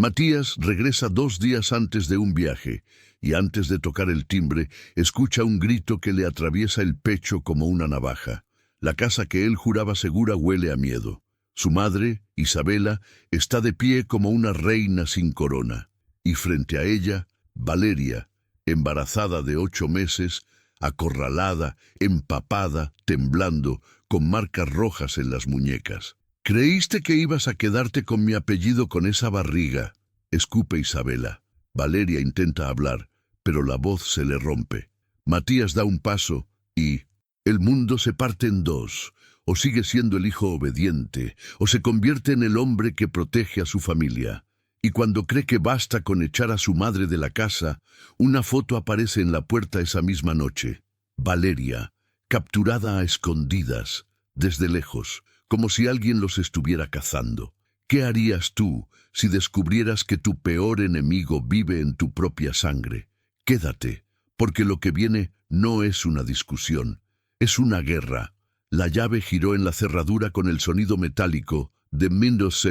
Matías regresa 2 días antes de un viaje, y antes de tocar el timbre, escucha un grito que le atraviesa el pecho como una navaja. La casa que él juraba segura huele a miedo. Su madre, Isabela, está de pie como una reina sin corona, y frente a ella, Valeria, embarazada de 8 meses, acorralada, empapada, temblando, con marcas rojas en las muñecas. «¿Creíste que ibas a quedarte con mi apellido con esa barriga?», escupe Isabela. Valeria intenta hablar, pero la voz se le rompe. Matías da un paso y el mundo se parte en dos. O sigue siendo el hijo obediente, o se convierte en el hombre que protege a su familia. Y cuando cree que basta con echar a su madre de la casa, una foto aparece en la puerta esa misma noche. Valeria, capturada a escondidas, desde lejos, como si alguien los estuviera cazando. ¿Qué harías tú si descubrieras que tu peor enemigo vive en tu propia sangre? Quédate, porque lo que viene no es una discusión, es una guerra. La llave giró en la cerradura con el sonido metálico de Windows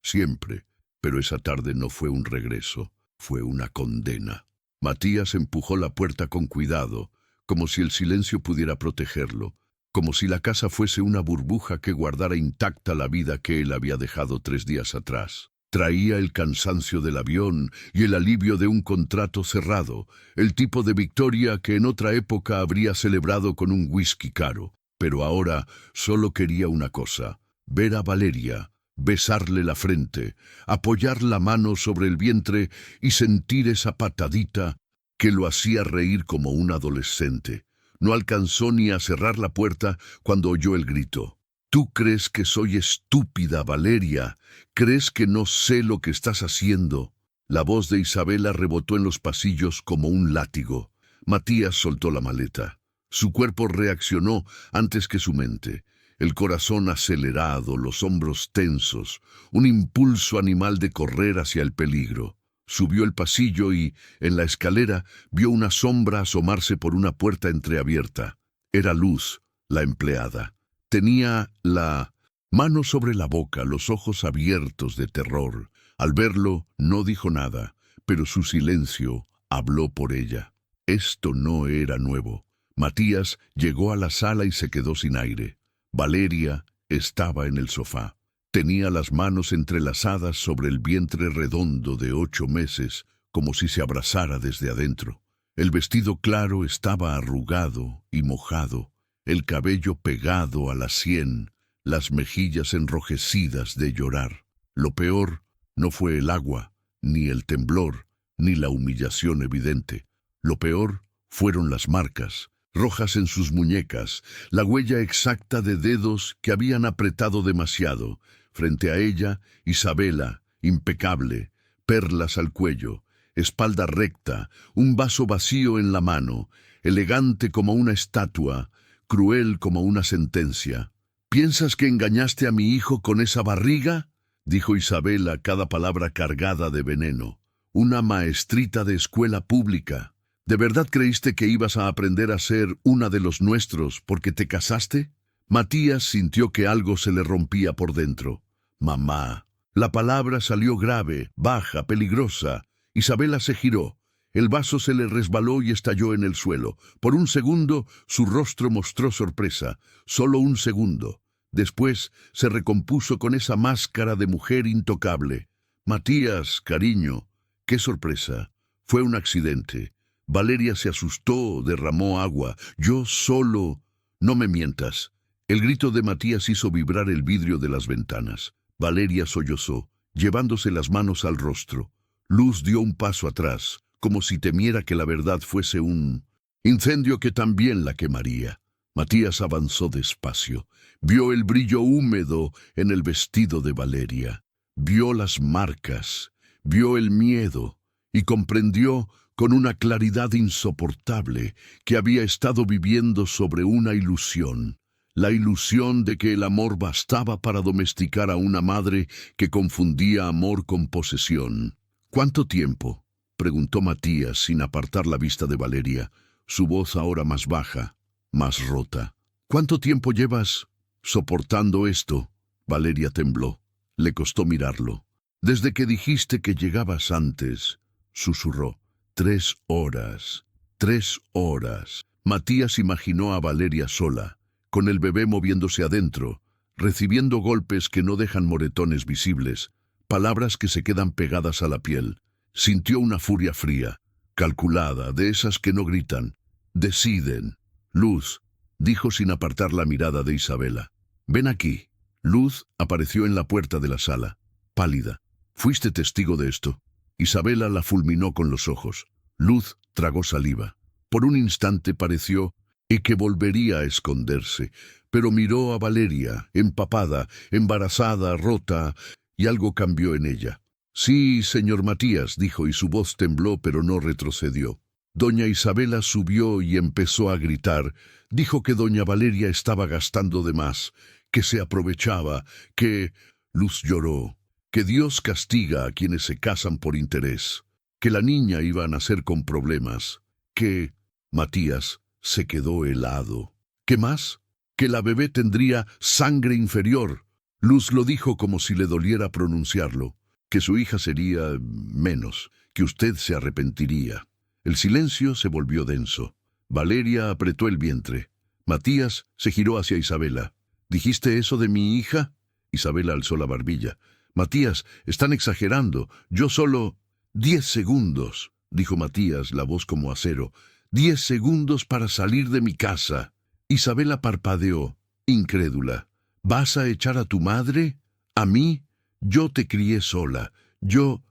siempre, pero esa tarde no fue un regreso, fue una condena. Matías empujó la puerta con cuidado, como si el silencio pudiera protegerlo, como si la casa fuese una burbuja que guardara intacta la vida que él había dejado 3 días atrás. Traía el cansancio del avión y el alivio de un contrato cerrado, el tipo de victoria que en otra época habría celebrado con un whisky caro. Pero ahora solo quería una cosa: ver a Valeria, besarle la frente, apoyar la mano sobre el vientre y sentir esa patadita que lo hacía reír como un adolescente. No alcanzó ni a cerrar la puerta cuando oyó el grito. «¿Tú crees que soy estúpida, Valeria? ¿Crees que no sé lo que estás haciendo?». La voz de Isabela rebotó en los pasillos como un látigo. Matías soltó la maleta. Su cuerpo reaccionó antes que su mente. El corazón acelerado, los hombros tensos, un impulso animal de correr hacia el peligro. Subió el pasillo y, en la escalera, vio una sombra asomarse por una puerta entreabierta. Era Luz, la empleada. Tenía la mano sobre la boca, los ojos abiertos de terror. Al verlo, no dijo nada, pero su silencio habló por ella. Esto no era nuevo. Matías llegó a la sala y se quedó sin aire. Valeria estaba en el sofá. Tenía las manos entrelazadas sobre el vientre redondo de 8 meses, como si se abrazara desde adentro. El vestido claro estaba arrugado y mojado, el cabello pegado a la sien, las mejillas enrojecidas de llorar. Lo peor no fue el agua, ni el temblor, ni la humillación evidente. Lo peor fueron las marcas, rojas en sus muñecas, la huella exacta de dedos que habían apretado demasiado. Frente a ella, Isabela, impecable, perlas al cuello, espalda recta, un vaso vacío en la mano, elegante como una estatua, cruel como una sentencia. «¿Piensas que engañaste a mi hijo con esa barriga?», dijo Isabela, cada palabra cargada de veneno. «Una maestrita de escuela pública. ¿De verdad creíste que ibas a aprender a ser una de los nuestros porque te casaste?». Matías sintió que algo se le rompía por dentro. «Mamá». La palabra salió grave, baja, peligrosa. Isabela se giró. El vaso se le resbaló y estalló en el suelo. Por un segundo, su rostro mostró sorpresa. Solo un segundo. Después, se recompuso con esa máscara de mujer intocable. «Matías, cariño». «¿Qué sorpresa? Fue un accidente». Valeria se asustó, derramó agua. «Yo solo». «No me mientas». El grito de Matías hizo vibrar el vidrio de las ventanas. Valeria sollozó, llevándose las manos al rostro. Luz dio un paso atrás, como si temiera que la verdad fuese un incendio que también la quemaría. Matías avanzó despacio. Vio el brillo húmedo en el vestido de Valeria. Vio las marcas, vio el miedo y comprendió con una claridad insoportable que había estado viviendo sobre una ilusión. La ilusión de que el amor bastaba para domesticar a una madre que confundía amor con posesión. «¿Cuánto tiempo?», preguntó Matías sin apartar la vista de Valeria, su voz ahora más baja, más rota. «¿Cuánto tiempo llevas soportando esto?». Valeria tembló. Le costó mirarlo. Desde que dijiste que llegabas antes, susurró. 3 horas. 3 horas. Matías imaginó a Valeria sola, con el bebé moviéndose adentro, recibiendo golpes que no dejan moretones visibles, palabras que se quedan pegadas a la piel. Sintió una furia fría, calculada, de esas que no gritan. Deciden. Luz, dijo sin apartar la mirada de Isabela. Ven aquí. Luz apareció en la puerta de la sala, pálida. ¿Fuiste testigo de esto? Isabela la fulminó con los ojos. Luz tragó saliva. Por un instante pareció que volvería a esconderse, pero miró a Valeria, empapada, embarazada, rota, y algo cambió en ella. Sí, señor Matías, dijo, y su voz tembló, pero no retrocedió. Doña Isabela subió y empezó a gritar. Dijo que doña Valeria estaba gastando de más, que se aprovechaba, que... Luz lloró. Que Dios castiga a quienes se casan por interés, que la niña iba a nacer con problemas, que... Matías se quedó helado. ¿Qué más? Que la bebé tendría sangre inferior. Luz lo dijo como si le doliera pronunciarlo, que su hija sería menos, que usted se arrepentiría. El silencio se volvió denso. Valeria apretó el vientre. Matías se giró hacia Isabela. ¿Dijiste eso de mi hija? Isabela alzó la barbilla. Matías, están exagerando. Yo solo... 10 segundos, dijo Matías, la voz como acero. 10 segundos para salir de mi casa. Isabela parpadeó, incrédula. ¿Vas a echar a tu madre? ¿A mí? Yo te crié sola. Yo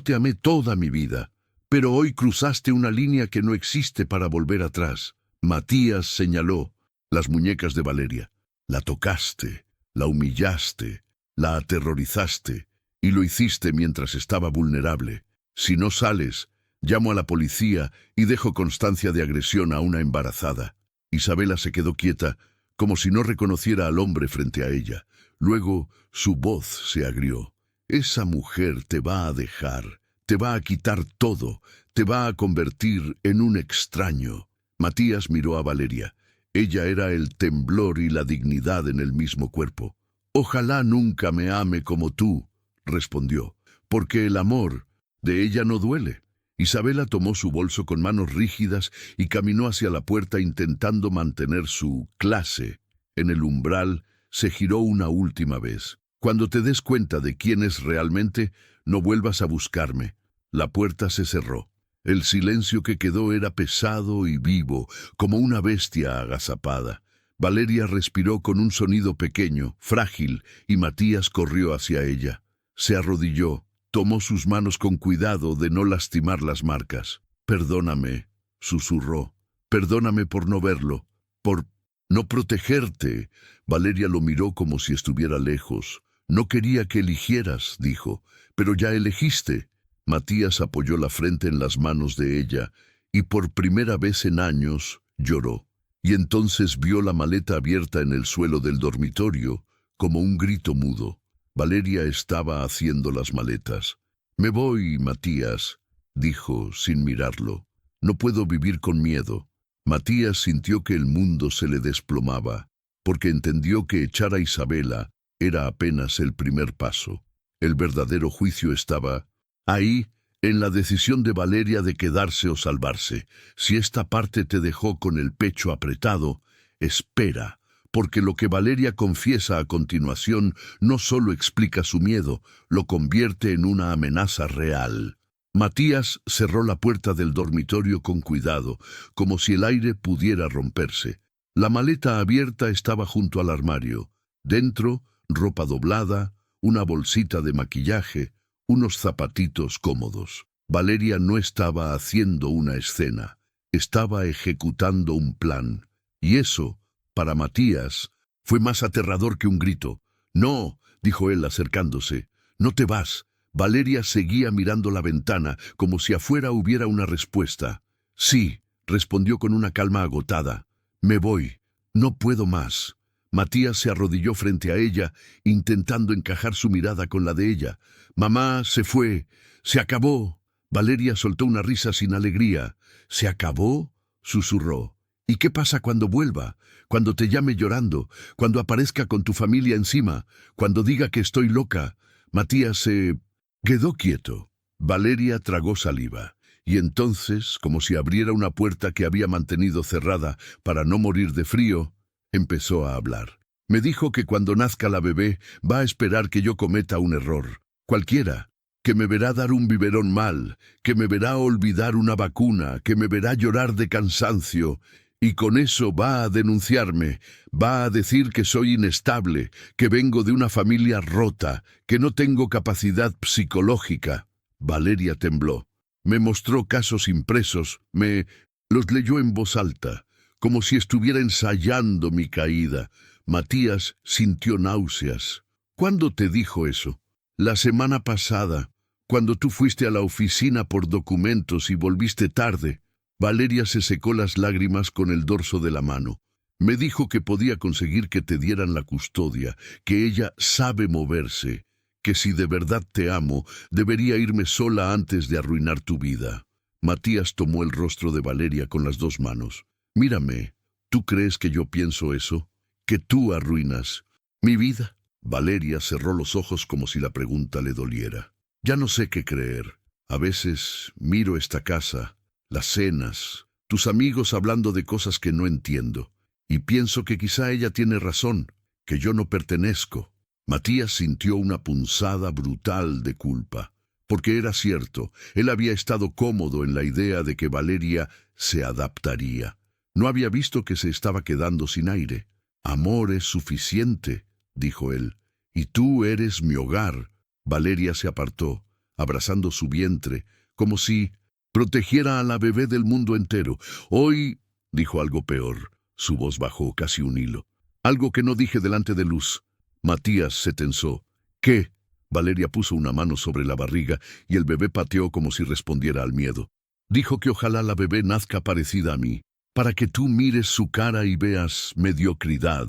te amé toda mi vida. Pero hoy cruzaste una línea que no existe para volver atrás. Matías señaló las muñecas de Valeria. La tocaste, la humillaste, la aterrorizaste, y lo hiciste mientras estaba vulnerable. Si no sales, llamo a la policía y dejo constancia de agresión a una embarazada. Isabela se quedó quieta, como si no reconociera al hombre frente a ella. Luego su voz se agrió. Esa mujer te va a dejar, te va a quitar todo, te va a convertir en un extraño. Matías miró a Valeria. Ella era el temblor y la dignidad en el mismo cuerpo. Ojalá nunca me ame como tú, respondió, porque el amor de ella no duele. Isabela tomó su bolso con manos rígidas y caminó hacia la puerta intentando mantener su clase. En el umbral se giró una última vez. Cuando te des cuenta de quién es realmente, no vuelvas a buscarme. La puerta se cerró. El silencio que quedó era pesado y vivo, como una bestia agazapada. Valeria respiró con un sonido pequeño, frágil, y Matías corrió hacia ella. Se arrodilló. Tomó sus manos con cuidado de no lastimar las marcas. Perdóname, susurró. Perdóname por no verlo, por no protegerte. Valeria lo miró como si estuviera lejos. No quería que eligieras, dijo, pero ya elegiste. Matías apoyó la frente en las manos de ella y por primera vez en años lloró. Y entonces vio la maleta abierta en el suelo del dormitorio como un grito mudo. Valeria estaba haciendo las maletas. Me voy, Matías, dijo sin mirarlo. No puedo vivir con miedo. Matías sintió que el mundo se le desplomaba, porque entendió que echar a Isabela era apenas el primer paso. El verdadero juicio estaba ahí, en la decisión de Valeria de quedarse o salvarse. Si esta parte te dejó con el pecho apretado, espera. Porque lo que Valeria confiesa a continuación no solo explica su miedo, lo convierte en una amenaza real. Matías cerró la puerta del dormitorio con cuidado, como si el aire pudiera romperse. La maleta abierta estaba junto al armario. Dentro, ropa doblada, una bolsita de maquillaje, unos zapatitos cómodos. Valeria no estaba haciendo una escena, estaba ejecutando un plan. Y eso, para Matías, fue más aterrador que un grito. «No», dijo él acercándose, «no te vas». Valeria seguía mirando la ventana, como si afuera hubiera una respuesta. «Sí», respondió con una calma agotada. «Me voy. No puedo más». Matías se arrodilló frente a ella, intentando encajar su mirada con la de ella. «Mamá se fue. Se acabó». Valeria soltó una risa sin alegría. «¿Se acabó?», susurró. «¿Y qué pasa cuando vuelva? Cuando te llame llorando, cuando aparezca con tu familia encima, cuando diga que estoy loca». Matías se Quedó quieto. Valeria tragó saliva. Y entonces, como si abriera una puerta que había mantenido cerrada para no morir de frío, empezó a hablar. Me dijo que cuando nazca la bebé va a esperar que yo cometa un error, cualquiera, que me verá dar un biberón mal, que me verá olvidar una vacuna, que me verá llorar de cansancio, y con eso va a denunciarme, va a decir que soy inestable, que vengo de una familia rota, que no tengo capacidad psicológica. Valeria tembló. Me mostró casos impresos, los leyó en voz alta, como si estuviera ensayando mi caída. Matías sintió náuseas. ¿Cuándo te dijo eso? La semana pasada, cuando tú fuiste a la oficina por documentos y volviste tarde. Valeria se secó las lágrimas con el dorso de la mano. Me dijo que podía conseguir que te dieran la custodia, que ella sabe moverse, que si de verdad te amo, debería irme sola antes de arruinar tu vida. Matías tomó el rostro de Valeria con las dos manos. Mírame, ¿tú crees que yo pienso eso? ¿Que tú arruinas mi vida? Valeria cerró los ojos como si la pregunta le doliera. Ya no sé qué creer. A veces miro esta casa, las cenas, tus amigos hablando de cosas que no entiendo, y pienso que quizá ella tiene razón, que yo no pertenezco. Matías sintió una punzada brutal de culpa, porque era cierto, él había estado cómodo en la idea de que Valeria se adaptaría. No había visto que se estaba quedando sin aire. Amor es suficiente, dijo él, y tú eres mi hogar. Valeria se apartó, abrazando su vientre, como si protegiera a la bebé del mundo entero. Hoy, dijo algo peor. Su voz bajó casi un hilo. Algo que no dije delante de Luz. Matías se tensó. ¿Qué? Valeria puso una mano sobre la barriga y el bebé pateó como si respondiera al miedo. Dijo que ojalá la bebé nazca parecida a mí, para que tú mires su cara y veas mediocridad,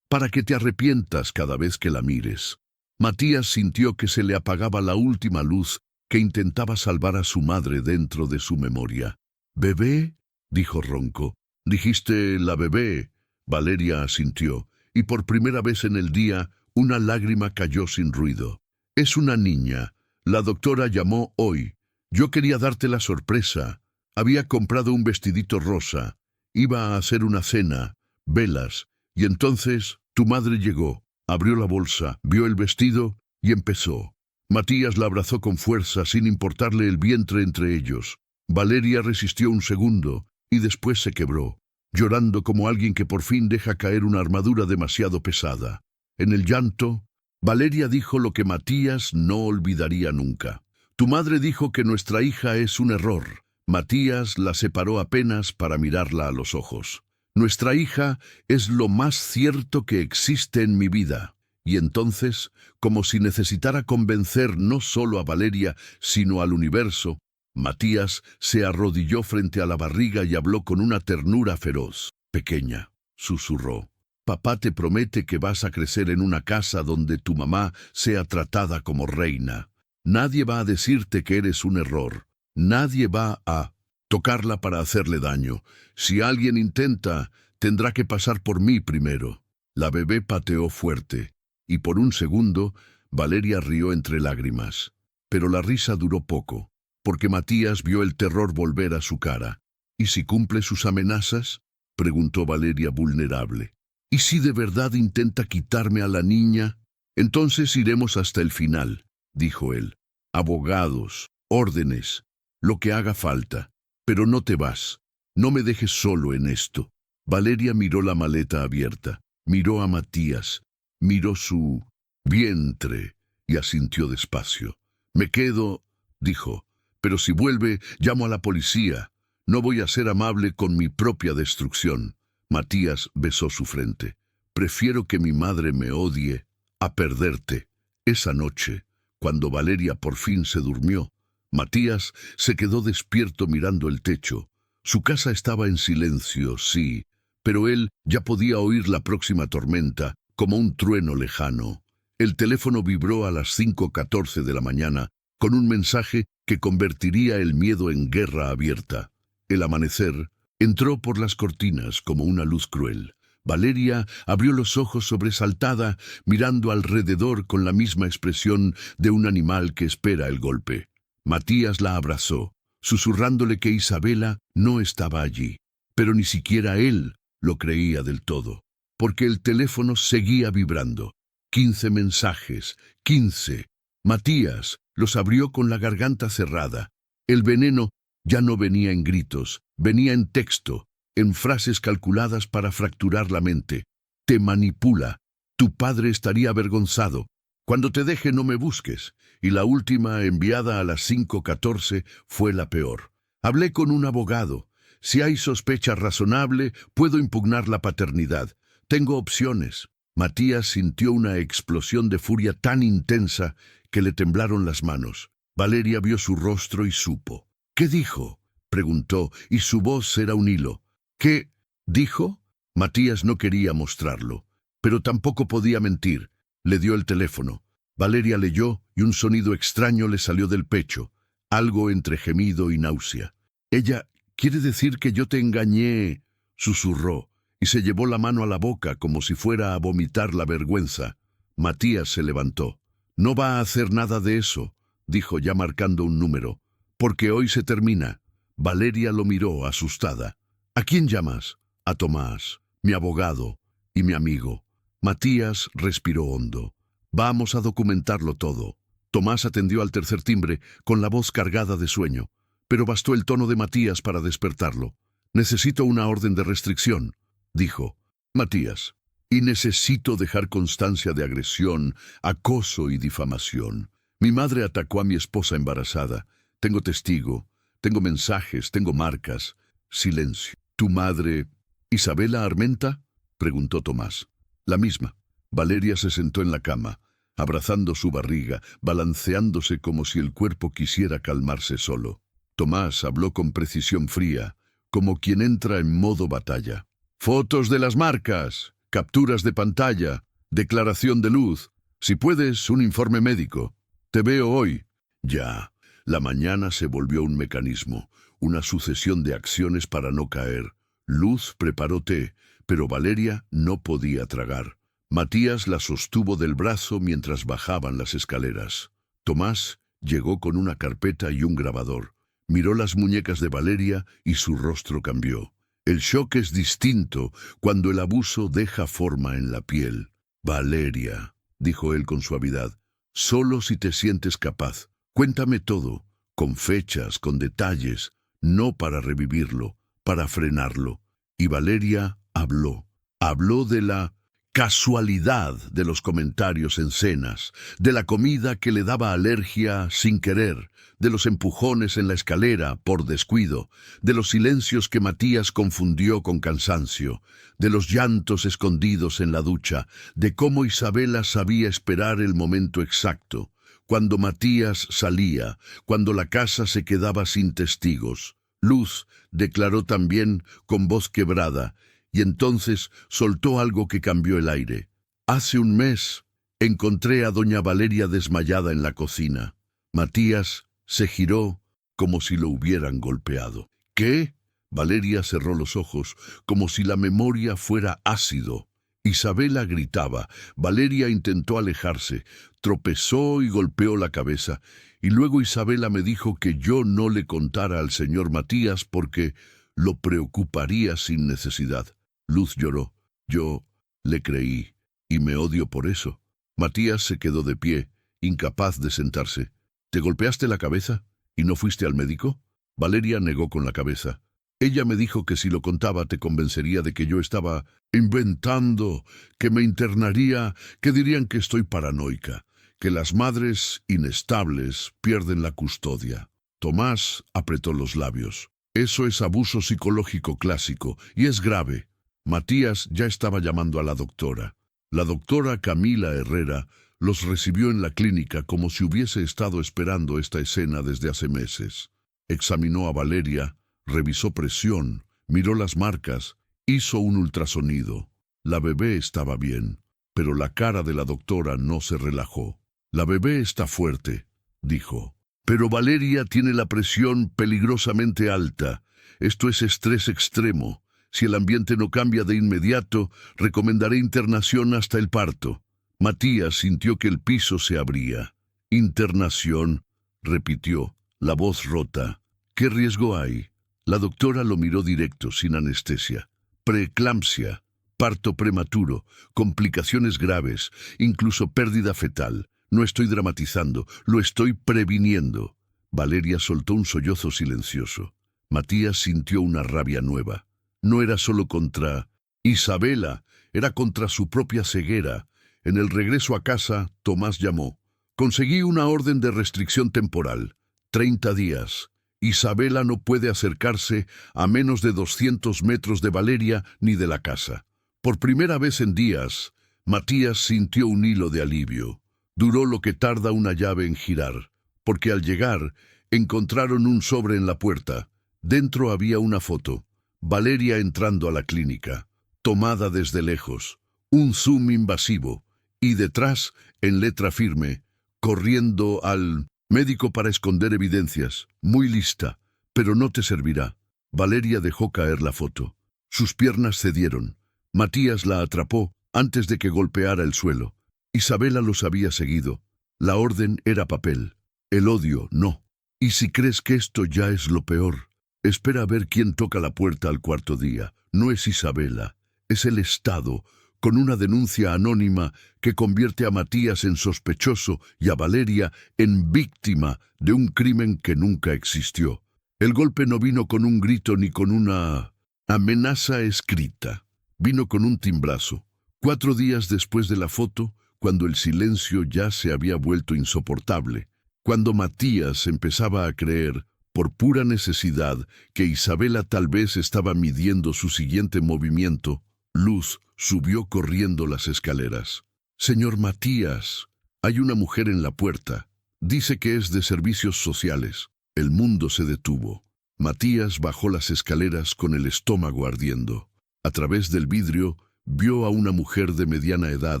para que te arrepientas cada vez que la mires. Matías sintió que se le apagaba la última luz que intentaba salvar a su madre dentro de su memoria. «¿Bebé?», dijo ronco. «Dijiste la bebé». Valeria asintió, y por primera vez en el día una lágrima cayó sin ruido. «Es una niña. La doctora llamó hoy. Yo quería darte la sorpresa. Había comprado un vestidito rosa. Iba a hacer una cena, velas, y entonces tu madre llegó, abrió la bolsa, vio el vestido y empezó». Matías la abrazó con fuerza, sin importarle el vientre entre ellos. Valeria resistió un segundo y después se quebró, llorando como alguien que por fin deja caer una armadura demasiado pesada. En el llanto, Valeria dijo lo que Matías no olvidaría nunca. «Tu madre dijo que nuestra hija es un error». Matías la separó apenas para mirarla a los ojos. «Nuestra hija es lo más cierto que existe en mi vida». Y entonces, como si necesitara convencer no solo a Valeria, sino al universo, Matías se arrodilló frente a la barriga y habló con una ternura feroz. «Pequeña», susurró, «papá te promete que vas a crecer en una casa donde tu mamá sea tratada como reina. Nadie va a decirte que eres un error. Nadie va a tocarla para hacerle daño. Si alguien intenta, tendrá que pasar por mí primero». La bebé pateó fuerte, y por un segundo Valeria rió entre lágrimas. Pero la risa duró poco, porque Matías vio el terror volver a su cara. «¿Y si cumple sus amenazas?», preguntó Valeria vulnerable. «¿Y si de verdad intenta quitarme a la niña? Entonces iremos hasta el final», dijo él. «Abogados, órdenes, lo que haga falta. Pero no te vas. No me dejes solo en esto». Valeria miró la maleta abierta, miró a Matías, miró su vientre y asintió despacio. «Me quedo», dijo, «pero si vuelve, llamo a la policía. No voy a ser amable con mi propia destrucción». Matías besó su frente. «Prefiero que mi madre me odie a perderte». Esa noche, cuando Valeria por fin se durmió, Matías se quedó despierto mirando el techo. Su casa estaba en silencio, sí, pero él ya podía oír la próxima tormenta, como un trueno lejano. El teléfono vibró a las 5:14 de la mañana, con un mensaje que convertiría el miedo en guerra abierta. El amanecer entró por las cortinas como una luz cruel. Valeria abrió los ojos sobresaltada, mirando alrededor con la misma expresión de un animal que espera el golpe. Matías la abrazó, susurrándole que Isabela no estaba allí. Pero ni siquiera él lo creía del todo, porque el teléfono seguía vibrando. 15 mensajes, 15. Matías los abrió con la garganta cerrada. El veneno ya no venía en gritos, venía en texto, en frases calculadas para fracturar la mente. Te manipula. Tu padre estaría avergonzado. Cuando te deje no me busques. Y la última, enviada a las 5:14, fue la peor. Hablé con un abogado. Si hay sospecha razonable, puedo impugnar la paternidad. Tengo opciones. Matías sintió una explosión de furia tan intensa que le temblaron las manos. Valeria vio su rostro y supo. ¿Qué dijo?, preguntó, y su voz era un hilo. ¿Qué dijo? Matías no quería mostrarlo, pero tampoco podía mentir. Le dio el teléfono. Valeria leyó y un sonido extraño le salió del pecho, algo entre gemido y náusea. Ella, «¿Quiere decir que yo te engañé?», susurró, y se llevó la mano a la boca como si fuera a vomitar la vergüenza. Matías se levantó. «No va a hacer nada de eso», dijo ya marcando un número, «porque hoy se termina». Valeria lo miró asustada. «¿A quién llamas?» «A Tomás, mi abogado y mi amigo». Matías respiró hondo. «Vamos a documentarlo todo». Tomás atendió al tercer timbre con la voz cargada de sueño, pero bastó el tono de Matías para despertarlo. «Necesito una orden de restricción», dijo Matías, «y necesito dejar constancia de agresión, acoso y difamación. Mi madre atacó a mi esposa embarazada. Tengo testigo, tengo mensajes, tengo marcas». Silencio. «¿Tu madre, Isabela Armenta?», preguntó Tomás. «La misma». Valeria se sentó en la cama, abrazando su barriga, balanceándose como si el cuerpo quisiera calmarse solo. Tomás habló con precisión fría, como quien entra en modo batalla. «Fotos de las marcas, capturas de pantalla, declaración de luz. Si puedes, un informe médico. Te veo hoy». Ya. La mañana se volvió un mecanismo, una sucesión de acciones para no caer. Luz preparó té, pero Valeria no podía tragar. Matías la sostuvo del brazo mientras bajaban las escaleras. Tomás llegó con una carpeta y un grabador. Miró las muñecas de Valeria y su rostro cambió. El shock es distinto cuando el abuso deja forma en la piel. «Valeria», dijo él con suavidad, «solo si te sientes capaz. Cuéntame todo, con fechas, con detalles, no para revivirlo, para frenarlo». Y Valeria habló. Habló de la casualidad de los comentarios en cenas, de la comida que le daba alergia sin querer, de los empujones en la escalera por descuido, de los silencios que Matías confundió con cansancio, de los llantos escondidos en la ducha, de cómo Isabela sabía esperar el momento exacto, cuando Matías salía, cuando la casa se quedaba sin testigos. Luz declaró también con voz quebrada, y entonces soltó algo que cambió el aire. «Hace un mes encontré a doña Valeria desmayada en la cocina». Matías se giró como si lo hubieran golpeado. «¿Qué?». Valeria cerró los ojos como si la memoria fuera ácido. Isabela gritaba. Valeria intentó alejarse, tropezó y golpeó la cabeza. Y luego Isabela me dijo que yo no le contara al señor Matías porque lo preocuparía sin necesidad. Luz lloró. Yo le creí y me odio por eso. Matías se quedó de pie, incapaz de sentarse. «¿Te golpeaste la cabeza y no fuiste al médico?». Valeria negó con la cabeza. «Ella me dijo que si lo contaba te convencería de que yo estaba inventando, que me internaría, que dirían que estoy paranoica, que las madres inestables pierden la custodia». Tomás apretó los labios. «Eso es abuso psicológico clásico y es grave». Matías ya estaba llamando a la doctora. La doctora Camila Herrera los recibió en la clínica como si hubiese estado esperando esta escena desde hace meses. Examinó a Valeria, revisó presión, miró las marcas, hizo un ultrasonido. La bebé estaba bien, pero la cara de la doctora no se relajó. «La bebé está fuerte», dijo. «Pero Valeria tiene la presión peligrosamente alta. Esto es estrés extremo. Si el ambiente no cambia de inmediato, recomendaré internación hasta el parto. Matías sintió que el piso se abría. Internación, repitió, la voz rota. ¿Qué riesgo hay? La doctora lo miró directo, sin anestesia. Preeclampsia, parto prematuro, complicaciones graves, incluso pérdida fetal. No estoy dramatizando, lo estoy previniendo. Valeria soltó un sollozo silencioso. Matías sintió una rabia nueva. No era solo contra Isabela, era contra su propia ceguera. En el regreso a casa, Tomás llamó. Conseguí una orden de restricción temporal. 30 días. Isabela no puede acercarse a menos de 200 metros de Valeria ni de la casa. Por primera vez en días, Matías sintió un hilo de alivio. Duró lo que tarda una llave en girar, porque al llegar, encontraron un sobre en la puerta. Dentro había una foto. Valeria entrando a la clínica, tomada desde lejos. Un zoom invasivo. Y detrás, en letra firme, corriendo al médico para esconder evidencias. Muy lista, pero no te servirá. Valeria dejó caer la foto. Sus piernas cedieron. Matías la atrapó antes de que golpeara el suelo. Isabela los había seguido. La orden era papel. El odio, no. Y si crees que esto ya es lo peor, espera a ver quién toca la puerta al cuarto día. No es Isabela, es el Estado, con una denuncia anónima que convierte a Matías en sospechoso y a Valeria en víctima de un crimen que nunca existió. El golpe no vino con un grito ni con una amenaza escrita. Vino con un timbrazo. 4 días después de la foto, cuando el silencio ya se había vuelto insoportable, cuando Matías empezaba a creer, por pura necesidad, que Isabela tal vez estaba midiendo su siguiente movimiento, Luz subió corriendo las escaleras. Señor Matías, hay una mujer en la puerta. Dice que es de servicios sociales. El mundo se detuvo. Matías bajó las escaleras con el estómago ardiendo. A través del vidrio vio a una mujer de mediana edad,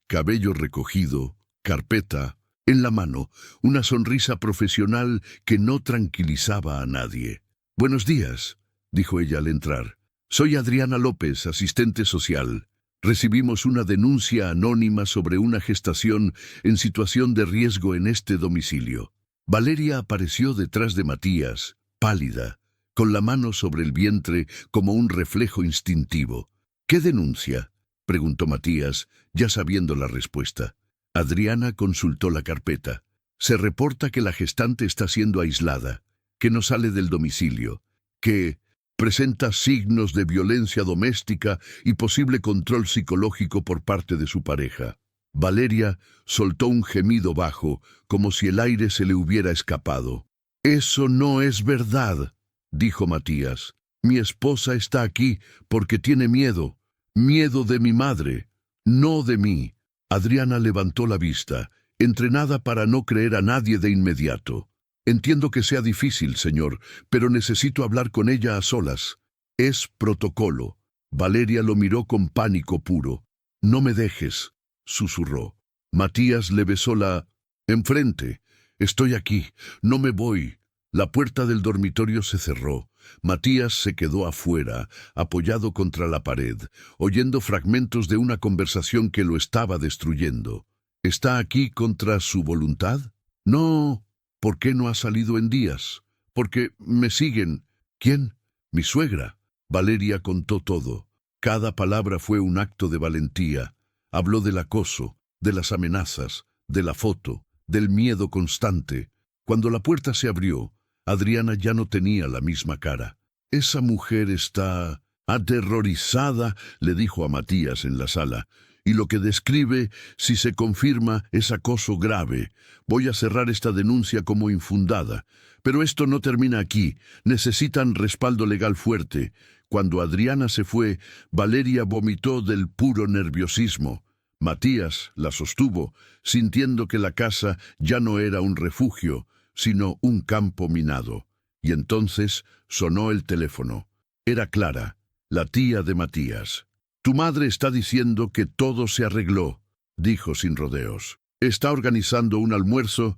cabello recogido, carpeta, en la mano, una sonrisa profesional que no tranquilizaba a nadie. «Buenos días», dijo ella al entrar. «Soy Adriana López, asistente social. Recibimos una denuncia anónima sobre una gestación en situación de riesgo en este domicilio». Valeria apareció detrás de Matías, pálida, con la mano sobre el vientre como un reflejo instintivo. «¿Qué denuncia?», preguntó Matías, ya sabiendo la respuesta. Adriana consultó la carpeta. «Se reporta que la gestante está siendo aislada, que no sale del domicilio, que presenta signos de violencia doméstica y posible control psicológico por parte de su pareja». Valeria soltó un gemido bajo, como si el aire se le hubiera escapado. «Eso no es verdad», dijo Matías. «Mi esposa está aquí porque tiene miedo. Miedo de mi madre, no de mí». Adriana levantó la vista, entrenada para no creer a nadie de inmediato. «Entiendo que sea difícil, señor, pero necesito hablar con ella a solas. Es protocolo». Valeria lo miró con pánico puro. «No me dejes», susurró. Matías le besó la enfrente. «Estoy aquí, no me voy». La puerta del dormitorio se cerró. Matías se quedó afuera, apoyado contra la pared, oyendo fragmentos de una conversación que lo estaba destruyendo. ¿Está aquí contra su voluntad? No. ¿Por qué no ha salido en días? Porque me siguen. ¿Quién? Mi suegra. Valeria contó todo. Cada palabra fue un acto de valentía. Habló del acoso, de las amenazas, de la foto, del miedo constante. Cuando la puerta se abrió, Adriana ya no tenía la misma cara. «Esa mujer está aterrorizada», le dijo a Matías en la sala. «Y lo que describe, si se confirma, es acoso grave. Voy a cerrar esta denuncia como infundada. Pero esto no termina aquí. Necesitan respaldo legal fuerte». Cuando Adriana se fue, Valeria vomitó del puro nerviosismo. Matías la sostuvo, sintiendo que la casa ya no era un refugio, sino un campo minado. Y entonces sonó el teléfono. Era Clara, la tía de Matías. «Tu madre está diciendo que todo se arregló», dijo sin rodeos. «Está organizando un almuerzo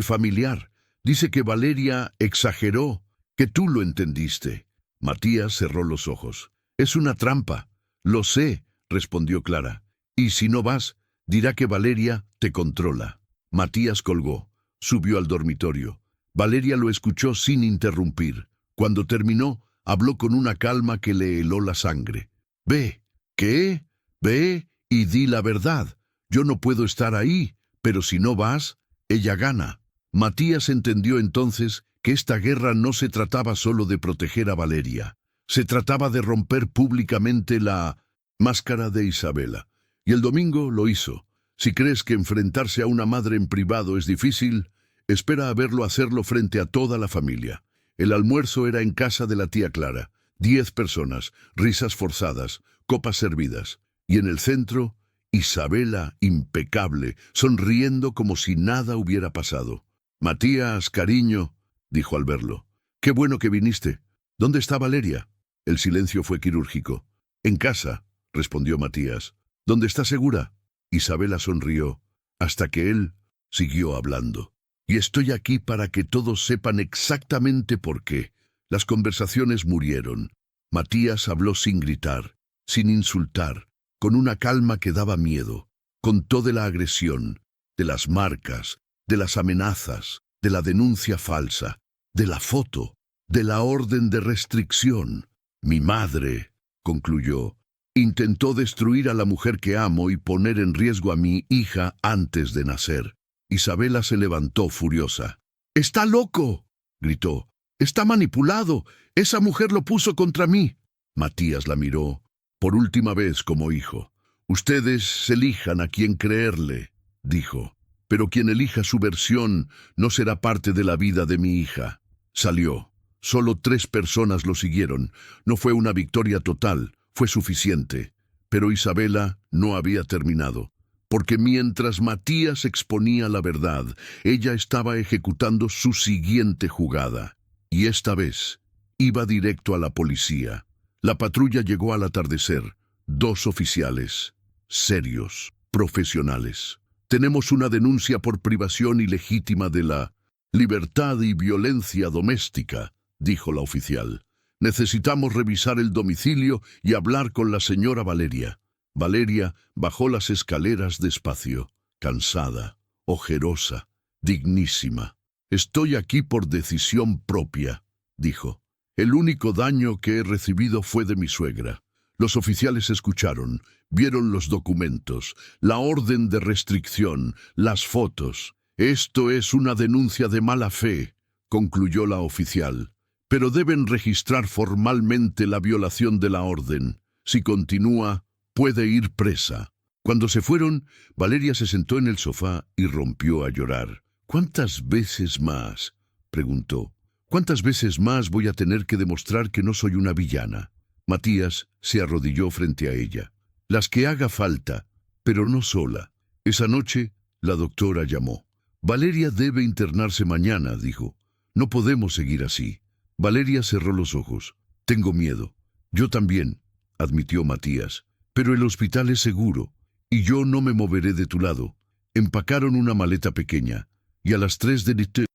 familiar. Dice que Valeria exageró, que tú lo entendiste». Matías cerró los ojos. Es una trampa. Lo sé, respondió Clara. Y si no vas, dirá que Valeria te controla. Matías colgó. Subió al dormitorio. Valeria lo escuchó sin interrumpir. Cuando terminó, habló con una calma que le heló la sangre. Ve. ¿Qué? Ve y di la verdad. Yo no puedo estar ahí, pero si no vas, ella gana. Matías entendió entonces que esta guerra no se trataba solo de proteger a Valeria. Se trataba de romper públicamente la máscara de Isabela. Y el domingo lo hizo. Si crees que enfrentarse a una madre en privado es difícil, espera a verlo hacerlo frente a toda la familia. El almuerzo era en casa de la tía Clara. 10 personas, risas forzadas, copas servidas. Y en el centro, Isabela, impecable, sonriendo como si nada hubiera pasado. Matías, cariño, dijo al verlo. Qué bueno que viniste. ¿Dónde está Valeria? El silencio fue quirúrgico. En casa, respondió Matías. ¿Dónde está segura? Isabela sonrió, hasta que él siguió hablando. Y estoy aquí para que todos sepan exactamente por qué. Las conversaciones murieron. Matías habló sin gritar, sin insultar, con una calma que daba miedo. Contó de la agresión, de las marcas, de las amenazas, de la denuncia falsa, de la foto, de la orden de restricción. Mi madre, concluyó, intentó destruir a la mujer que amo y poner en riesgo a mi hija antes de nacer. Isabela se levantó furiosa. ¡Está loco!, gritó. ¡Está manipulado! ¡Esa mujer lo puso contra mí! Matías la miró, por última vez como hijo. Ustedes elijan a quién creerle, dijo. Pero quien elija su versión no será parte de la vida de mi hija. Salió. Solo 3 personas lo siguieron. No fue una victoria total, fue suficiente. Pero Isabela no había terminado. Porque mientras Matías exponía la verdad, ella estaba ejecutando su siguiente jugada. Y esta vez iba directo a la policía. La patrulla llegó al atardecer. 2 oficiales, serios, profesionales. Tenemos una denuncia por privación ilegítima de la libertad y violencia doméstica, dijo la oficial. Necesitamos revisar el domicilio y hablar con la señora Valeria. Valeria bajó las escaleras despacio, cansada, ojerosa, dignísima. Estoy aquí por decisión propia, dijo. El único daño que he recibido fue de mi suegra. Los oficiales escucharon, vieron los documentos, la orden de restricción, las fotos. Esto es una denuncia de mala fe, concluyó la oficial. Pero deben registrar formalmente la violación de la orden. Si continúa, puede ir presa. Cuando se fueron, Valeria se sentó en el sofá y rompió a llorar. ¿Cuántas veces más?, preguntó. ¿Cuántas veces más voy a tener que demostrar que no soy una villana? Matías se arrodilló frente a ella. Las que haga falta, pero no sola. Esa noche, la doctora llamó. Valeria debe internarse mañana, dijo. No podemos seguir así. Valeria cerró los ojos. Tengo miedo. Yo también, admitió Matías. Pero el hospital es seguro, y yo no me moveré de tu lado. Empacaron una maleta pequeña, y a las 3 de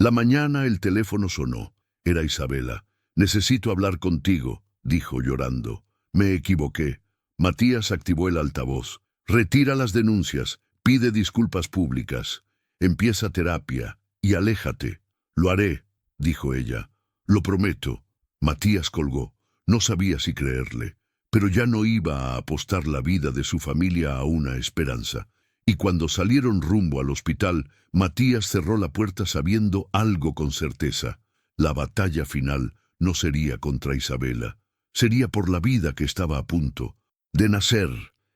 la mañana el teléfono sonó. Era Isabela. Necesito hablar contigo, dijo llorando. Me equivoqué. Matías activó el altavoz. Retira las denuncias, pide disculpas públicas. Empieza terapia, y aléjate. Lo haré, dijo ella. Lo prometo. Matías colgó. No sabía si creerle, pero ya no iba a apostar la vida de su familia a una esperanza. Y cuando salieron rumbo al hospital, Matías cerró la puerta sabiendo algo con certeza. La batalla final no sería contra Isabela. Sería por la vida que estaba a punto de nacer.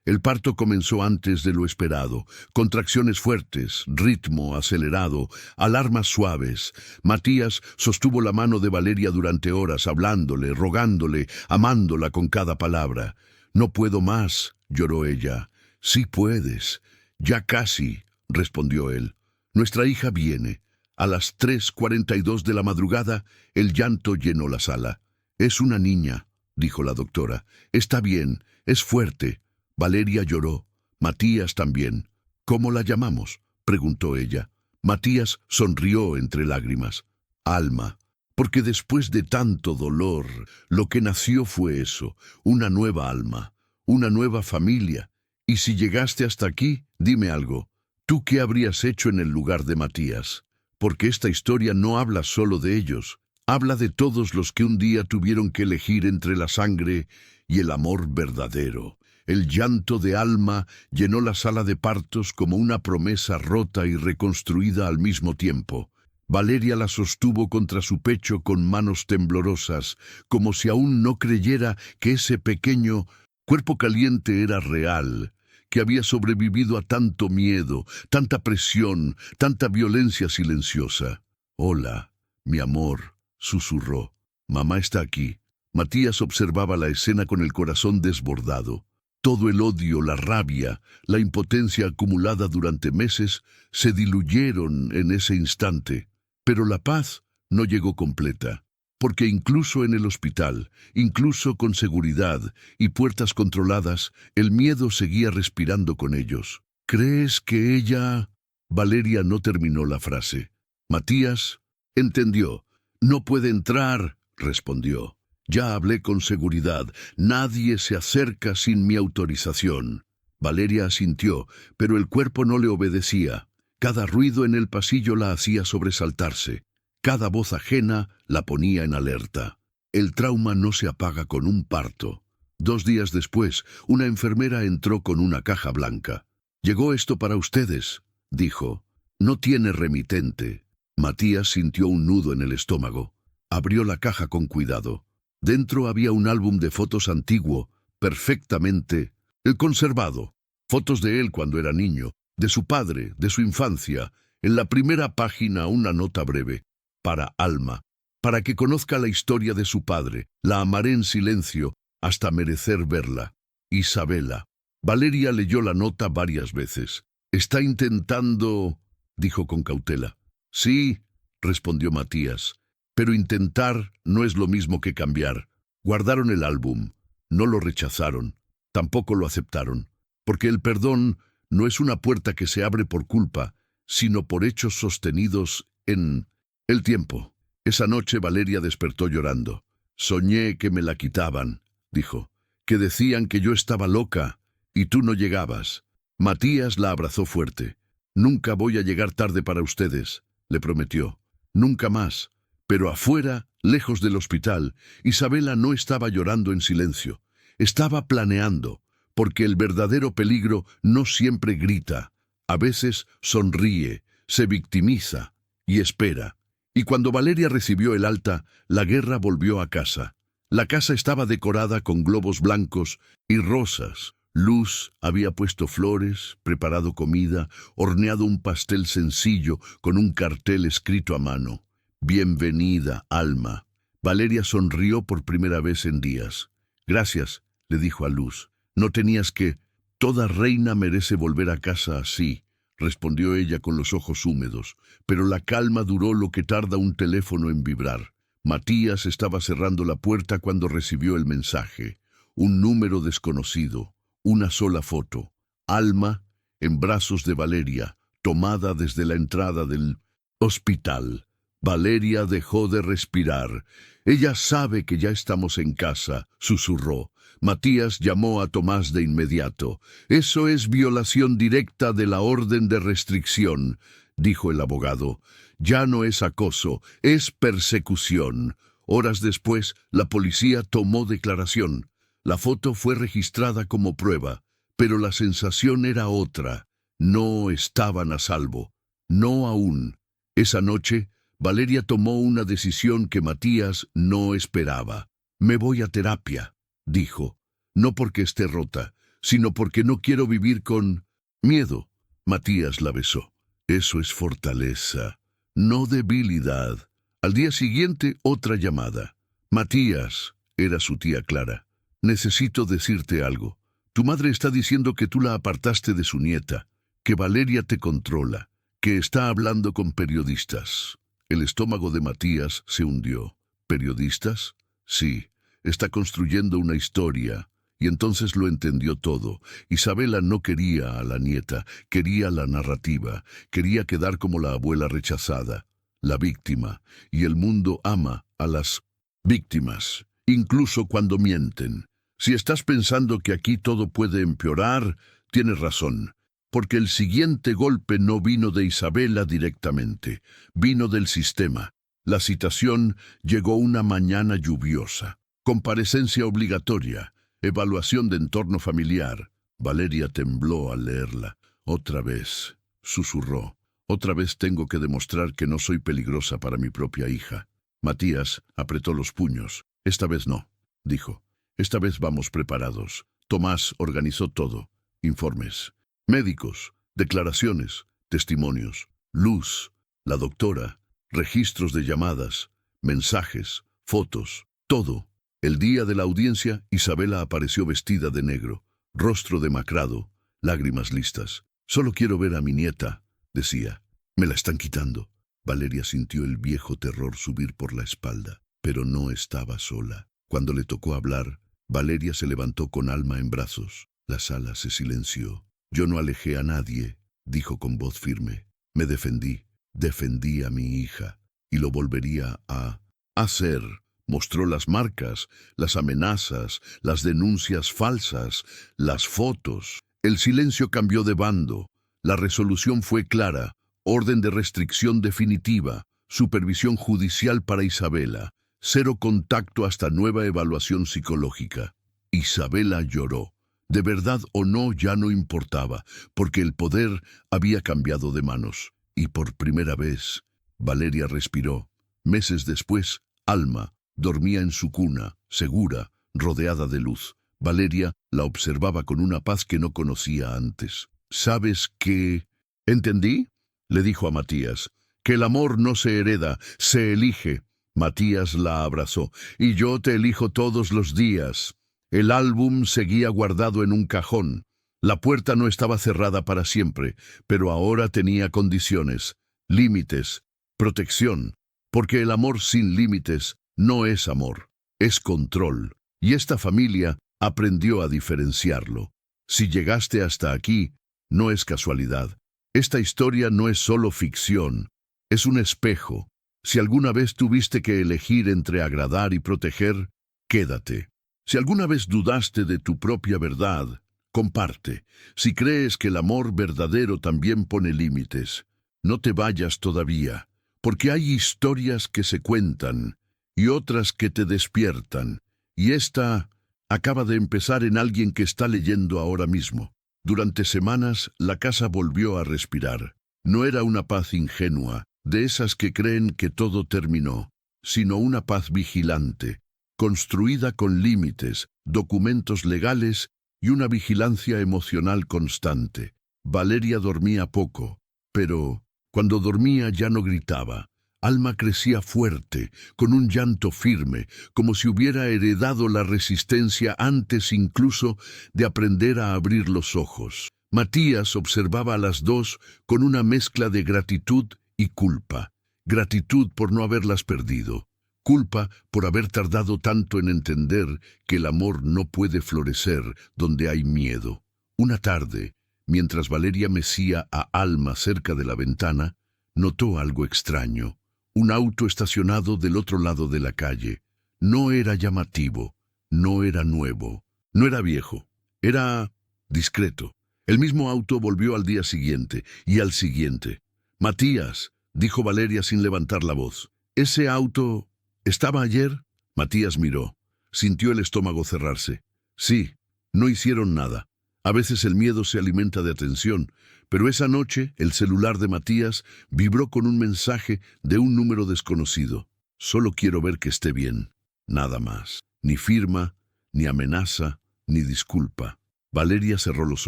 El parto comenzó antes de lo esperado. Contracciones fuertes, ritmo acelerado, alarmas suaves. Matías sostuvo la mano de Valeria durante horas, hablándole, rogándole, amándola con cada palabra. No puedo más, lloró ella. Sí puedes. Ya casi, respondió él. Nuestra hija viene. A las 3:42 de la madrugada, el llanto llenó la sala. Es una niña, dijo la doctora. Está bien, es fuerte. Valeria lloró. Matías también. ¿Cómo la llamamos?, preguntó ella. Matías sonrió entre lágrimas. Alma. porque después de tanto dolor, lo que nació fue eso, una nueva alma, una nueva familia. Y si llegaste hasta aquí, dime algo, ¿tú qué habrías hecho en el lugar de Matías? Porque esta historia no habla solo de ellos, habla de todos los que un día tuvieron que elegir entre la sangre y el amor verdadero. El llanto de Alma llenó la sala de partos como una promesa rota y reconstruida al mismo tiempo. Valeria la sostuvo contra su pecho con manos temblorosas, como si aún no creyera que ese pequeño cuerpo caliente era real, que había sobrevivido a tanto miedo, tanta presión, tanta violencia silenciosa. «Hola, mi amor», susurró. «Mamá está aquí». Matías observaba la escena con el corazón desbordado. Todo el odio, la rabia, la impotencia acumulada durante meses se diluyeron en ese instante. Pero la paz no llegó completa, porque incluso en el hospital, incluso con seguridad y puertas controladas, el miedo seguía respirando con ellos. «¿Crees que ella...?» Valeria no terminó la frase. Matías entendió. «No puede entrar», respondió. «Ya hablé con seguridad. Nadie se acerca sin mi autorización». Valeria asintió, pero el cuerpo no le obedecía. Cada ruido en el pasillo la hacía sobresaltarse. Cada voz ajena la ponía en alerta. El trauma no se apaga con un parto. 2 días después, una enfermera entró con una caja blanca. «Llegó esto para ustedes», dijo. «No tiene remitente». Matías sintió un nudo en el estómago. Abrió la caja con cuidado. Dentro había un álbum de fotos antiguo, perfectamente conservado. Fotos de él cuando era niño, de su padre, de su infancia. En la primera página una nota breve. «Para Alma, para que conozca la historia de su padre. La amaré en silencio hasta merecer verla. Isabela». Valeria leyó la nota varias veces. «Está intentando...», dijo con cautela. «Sí», respondió Matías. «Pero intentar no es lo mismo que cambiar». Guardaron el álbum. No lo rechazaron. Tampoco lo aceptaron. Porque el perdón no es una puerta que se abre por culpa, sino por hechos sostenidos en el tiempo. Esa noche Valeria despertó llorando. «Soñé que me la quitaban», dijo. «Que decían que yo estaba loca y tú no llegabas». Matías la abrazó fuerte. «Nunca voy a llegar tarde para ustedes», le prometió. «Nunca más». Pero afuera, lejos del hospital, Isabela no estaba llorando en silencio. Estaba planeando, porque el verdadero peligro no siempre grita. A veces sonríe, se victimiza y espera. Y cuando Valeria recibió el alta, la guerra volvió a casa. La casa estaba decorada con globos blancos y rosas. Luz había puesto flores, preparado comida, horneado un pastel sencillo con un cartel escrito a mano. «Bienvenida, Alma». Valeria sonrió por primera vez en días. «Gracias», le dijo a Luz. «No tenías que...». «Toda reina merece volver a casa así», respondió ella con los ojos húmedos. Pero la calma duró lo que tarda un teléfono en vibrar. Matías estaba cerrando la puerta cuando recibió el mensaje. Un número desconocido. Una sola foto. Alma en brazos de Valeria, tomada desde la entrada del hospital. Valeria dejó de respirar. «Ella sabe que ya estamos en casa», susurró. Matías llamó a Tomás de inmediato. «Eso es violación directa de la orden de restricción», dijo el abogado. «Ya no es acoso, es persecución». Horas después, la policía tomó declaración. La foto fue registrada como prueba, pero la sensación era otra. No estaban a salvo. No aún. Esa noche, Valeria tomó una decisión que Matías no esperaba. «Me voy a terapia», dijo. «No porque esté rota, sino porque no quiero vivir con miedo». Matías la besó. «Eso es fortaleza, no debilidad». Al día siguiente, otra llamada. «Matías», era su tía Clara. «Necesito decirte algo. Tu madre está diciendo que tú la apartaste de su nieta, que Valeria te controla, que está hablando con periodistas». El estómago de Matías se hundió. ¿Periodistas? Sí, está construyendo una historia. Y entonces lo entendió todo. Isabela no quería a la nieta, quería la narrativa, quería quedar como la abuela rechazada. la víctima, y el mundo ama a las víctimas, incluso cuando mienten. Si estás pensando que aquí todo puede empeorar, tienes razón, porque el siguiente golpe no vino de Isabela directamente, vino del sistema. La citación llegó una mañana lluviosa. Comparecencia obligatoria, evaluación de entorno familiar. Valeria tembló al leerla. Otra vez, susurró. Otra vez tengo que demostrar que no soy peligrosa para mi propia hija. Matías apretó los puños. Esta vez no, dijo. Esta vez vamos preparados. Tomás organizó todo. Informes, médicos, declaraciones, testimonios, Luz, la doctora, registros de llamadas, mensajes, fotos, todo. El día de la audiencia, Isabela apareció vestida de negro, rostro demacrado, lágrimas listas. Solo quiero ver a mi nieta, decía. Me la están quitando. Valeria sintió el viejo terror subir por la espalda, pero no estaba sola. Cuando le tocó hablar, Valeria se levantó con Alma en brazos. La sala se silenció. Yo no alejé a nadie, dijo con voz firme. Me defendí a mi hija, y lo volvería a hacer. Mostró las marcas, las amenazas, las denuncias falsas, las fotos. El silencio cambió de bando. La resolución fue clara. Orden de restricción definitiva. Supervisión judicial para Isabela. 0 contacto hasta nueva evaluación psicológica. Isabela lloró. De verdad o no ya no importaba, porque el poder había cambiado de manos. Y por primera vez, Valeria respiró. Meses después, Alma dormía en su cuna, segura, rodeada de luz. Valeria la observaba con una paz que no conocía antes. ¿Sabes qué? ¿Entendí? Le dijo a Matías. Que el amor no se hereda, se elige. Matías la abrazó. Y yo te elijo todos los días. El álbum seguía guardado en un cajón. La puerta no estaba cerrada para siempre, pero ahora tenía condiciones, límites, protección, porque el amor sin límites no es amor, es control. Y esta familia aprendió a diferenciarlo. Si llegaste hasta aquí, no es casualidad. Esta historia no es solo ficción, es un espejo. Si alguna vez tuviste que elegir entre agradar y proteger, quédate. Si alguna vez dudaste de tu propia verdad, comparte. Si crees que el amor verdadero también pone límites, no te vayas todavía, porque hay historias que se cuentan y otras que te despiertan, y esta acaba de empezar en alguien que está leyendo ahora mismo. Durante semanas, la casa volvió a respirar. No era una paz ingenua, de esas que creen que todo terminó, sino una paz vigilante, construida con límites, documentos legales y una vigilancia emocional constante. Valeria dormía poco, pero cuando dormía ya no gritaba. Alma crecía fuerte, con un llanto firme, como si hubiera heredado la resistencia antes incluso de aprender a abrir los ojos. Matías observaba a las dos con una mezcla de gratitud y culpa. Gratitud por no haberlas perdido. Culpa por haber tardado tanto en entender que el amor no puede florecer donde hay miedo. Una tarde, mientras Valeria mecía a Alma cerca de la ventana, notó algo extraño. Un auto estacionado del otro lado de la calle. No era llamativo, no era nuevo, no era viejo, era discreto. El mismo auto volvió al día siguiente y al siguiente. Matías, dijo Valeria sin levantar la voz. ¿Ese auto estaba ayer? Matías miró. Sintió el estómago cerrarse. Sí, no hicieron nada. A veces el miedo se alimenta de atención, pero esa noche el celular de Matías vibró con un mensaje de un número desconocido. Solo quiero ver que esté bien. Nada más. Ni firma, ni amenaza, ni disculpa. Valeria cerró los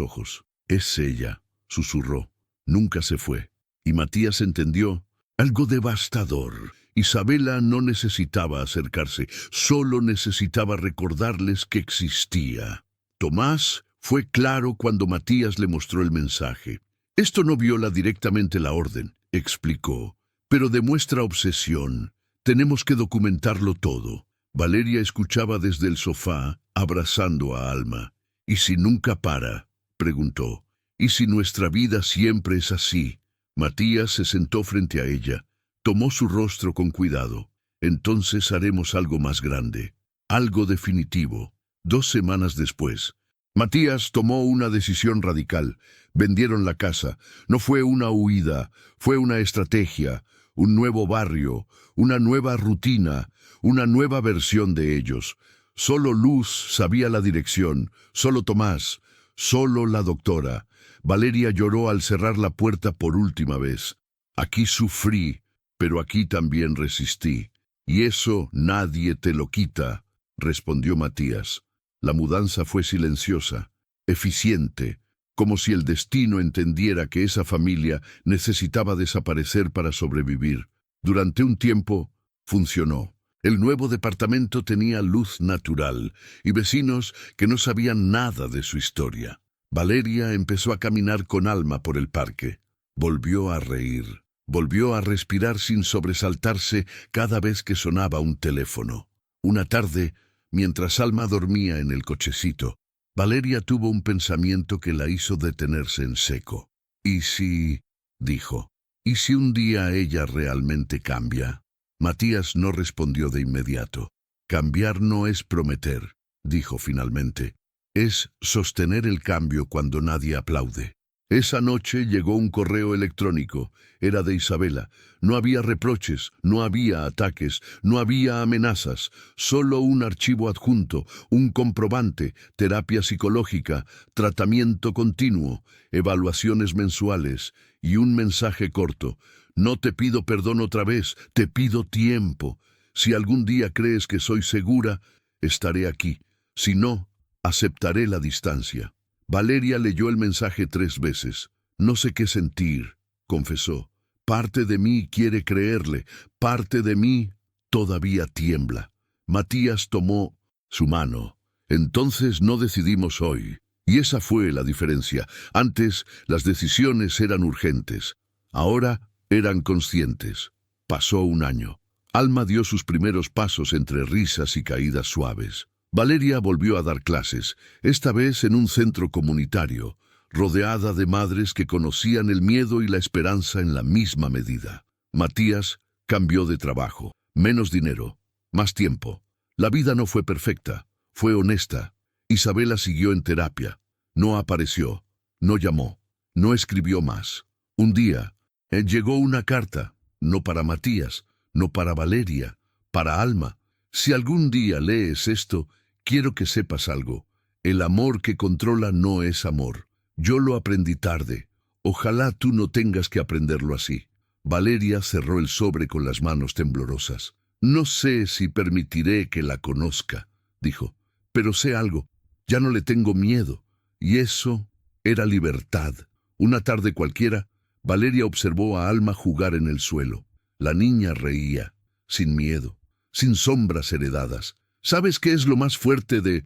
ojos. Es ella, susurró. Nunca se fue. Y Matías entendió. Algo devastador. Isabela no necesitaba acercarse, solo necesitaba recordarles que existía. Tomás fue claro cuando Matías le mostró el mensaje. Esto no viola directamente la orden, explicó, pero demuestra obsesión. Tenemos que documentarlo todo. Valeria escuchaba desde el sofá, abrazando a Alma. ¿Y si nunca para?, preguntó. ¿Y si nuestra vida siempre es así? Matías se sentó frente a ella. Tomó su rostro con cuidado. Entonces haremos algo más grande, algo definitivo. 2 semanas después, Matías tomó una decisión radical. Vendieron la casa. No fue una huida, fue una estrategia, un nuevo barrio, una nueva rutina, una nueva versión de ellos. Solo Luz sabía la dirección, solo Tomás, solo la doctora. Valeria lloró al cerrar la puerta por última vez. Aquí sufrí, pero aquí también resistí. Y eso nadie te lo quita, respondió Matías. La mudanza fue silenciosa, eficiente, como si el destino entendiera que esa familia necesitaba desaparecer para sobrevivir. Durante un tiempo, funcionó. El nuevo departamento tenía luz natural y vecinos que no sabían nada de su historia. Valeria empezó a caminar con Alma por el parque. Volvió a reír. Volvió a respirar sin sobresaltarse cada vez que sonaba un teléfono. Una tarde, mientras Alma dormía en el cochecito, Valeria tuvo un pensamiento que la hizo detenerse en seco. «¿Y si...?» dijo. «¿Y si un día ella realmente cambia?» Matías no respondió de inmediato. «Cambiar no es prometer», dijo finalmente. «Es sostener el cambio cuando nadie aplaude». Esa noche llegó un correo electrónico. Era de Isabela. No había reproches, no había ataques, no había amenazas. Solo un archivo adjunto, un comprobante, terapia psicológica, tratamiento continuo, evaluaciones mensuales y un mensaje corto. «No te pido perdón otra vez, te pido tiempo. Si algún día crees que soy segura, estaré aquí. Si no, aceptaré la distancia». Valeria leyó el mensaje 3 veces. «No sé qué sentir», confesó. «Parte de mí quiere creerle, parte de mí todavía tiembla». Matías tomó su mano. «Entonces no decidimos hoy». Y esa fue la diferencia. Antes las decisiones eran urgentes. Ahora eran conscientes. Pasó un año. Alma dio sus primeros pasos entre risas y caídas suaves. Valeria volvió a dar clases, esta vez en un centro comunitario, rodeada de madres que conocían el miedo y la esperanza en la misma medida. Matías cambió de trabajo, menos dinero, más tiempo. La vida no fue perfecta, fue honesta. Isabela siguió en terapia. No apareció, no llamó, no escribió más. Un día, llegó una carta, no para Matías, no para Valeria, para Alma. «Si algún día lees esto, quiero que sepas algo. El amor que controla no es amor. Yo lo aprendí tarde. Ojalá tú no tengas que aprenderlo así». Valeria cerró el sobre con las manos temblorosas. «No sé si permitiré que la conozca», dijo, «pero sé algo. Ya no le tengo miedo». Y eso era libertad. Una tarde cualquiera, Valeria observó a Alma jugar en el suelo. La niña reía, sin miedo, sin sombras heredadas. «¿Sabes qué es lo más fuerte de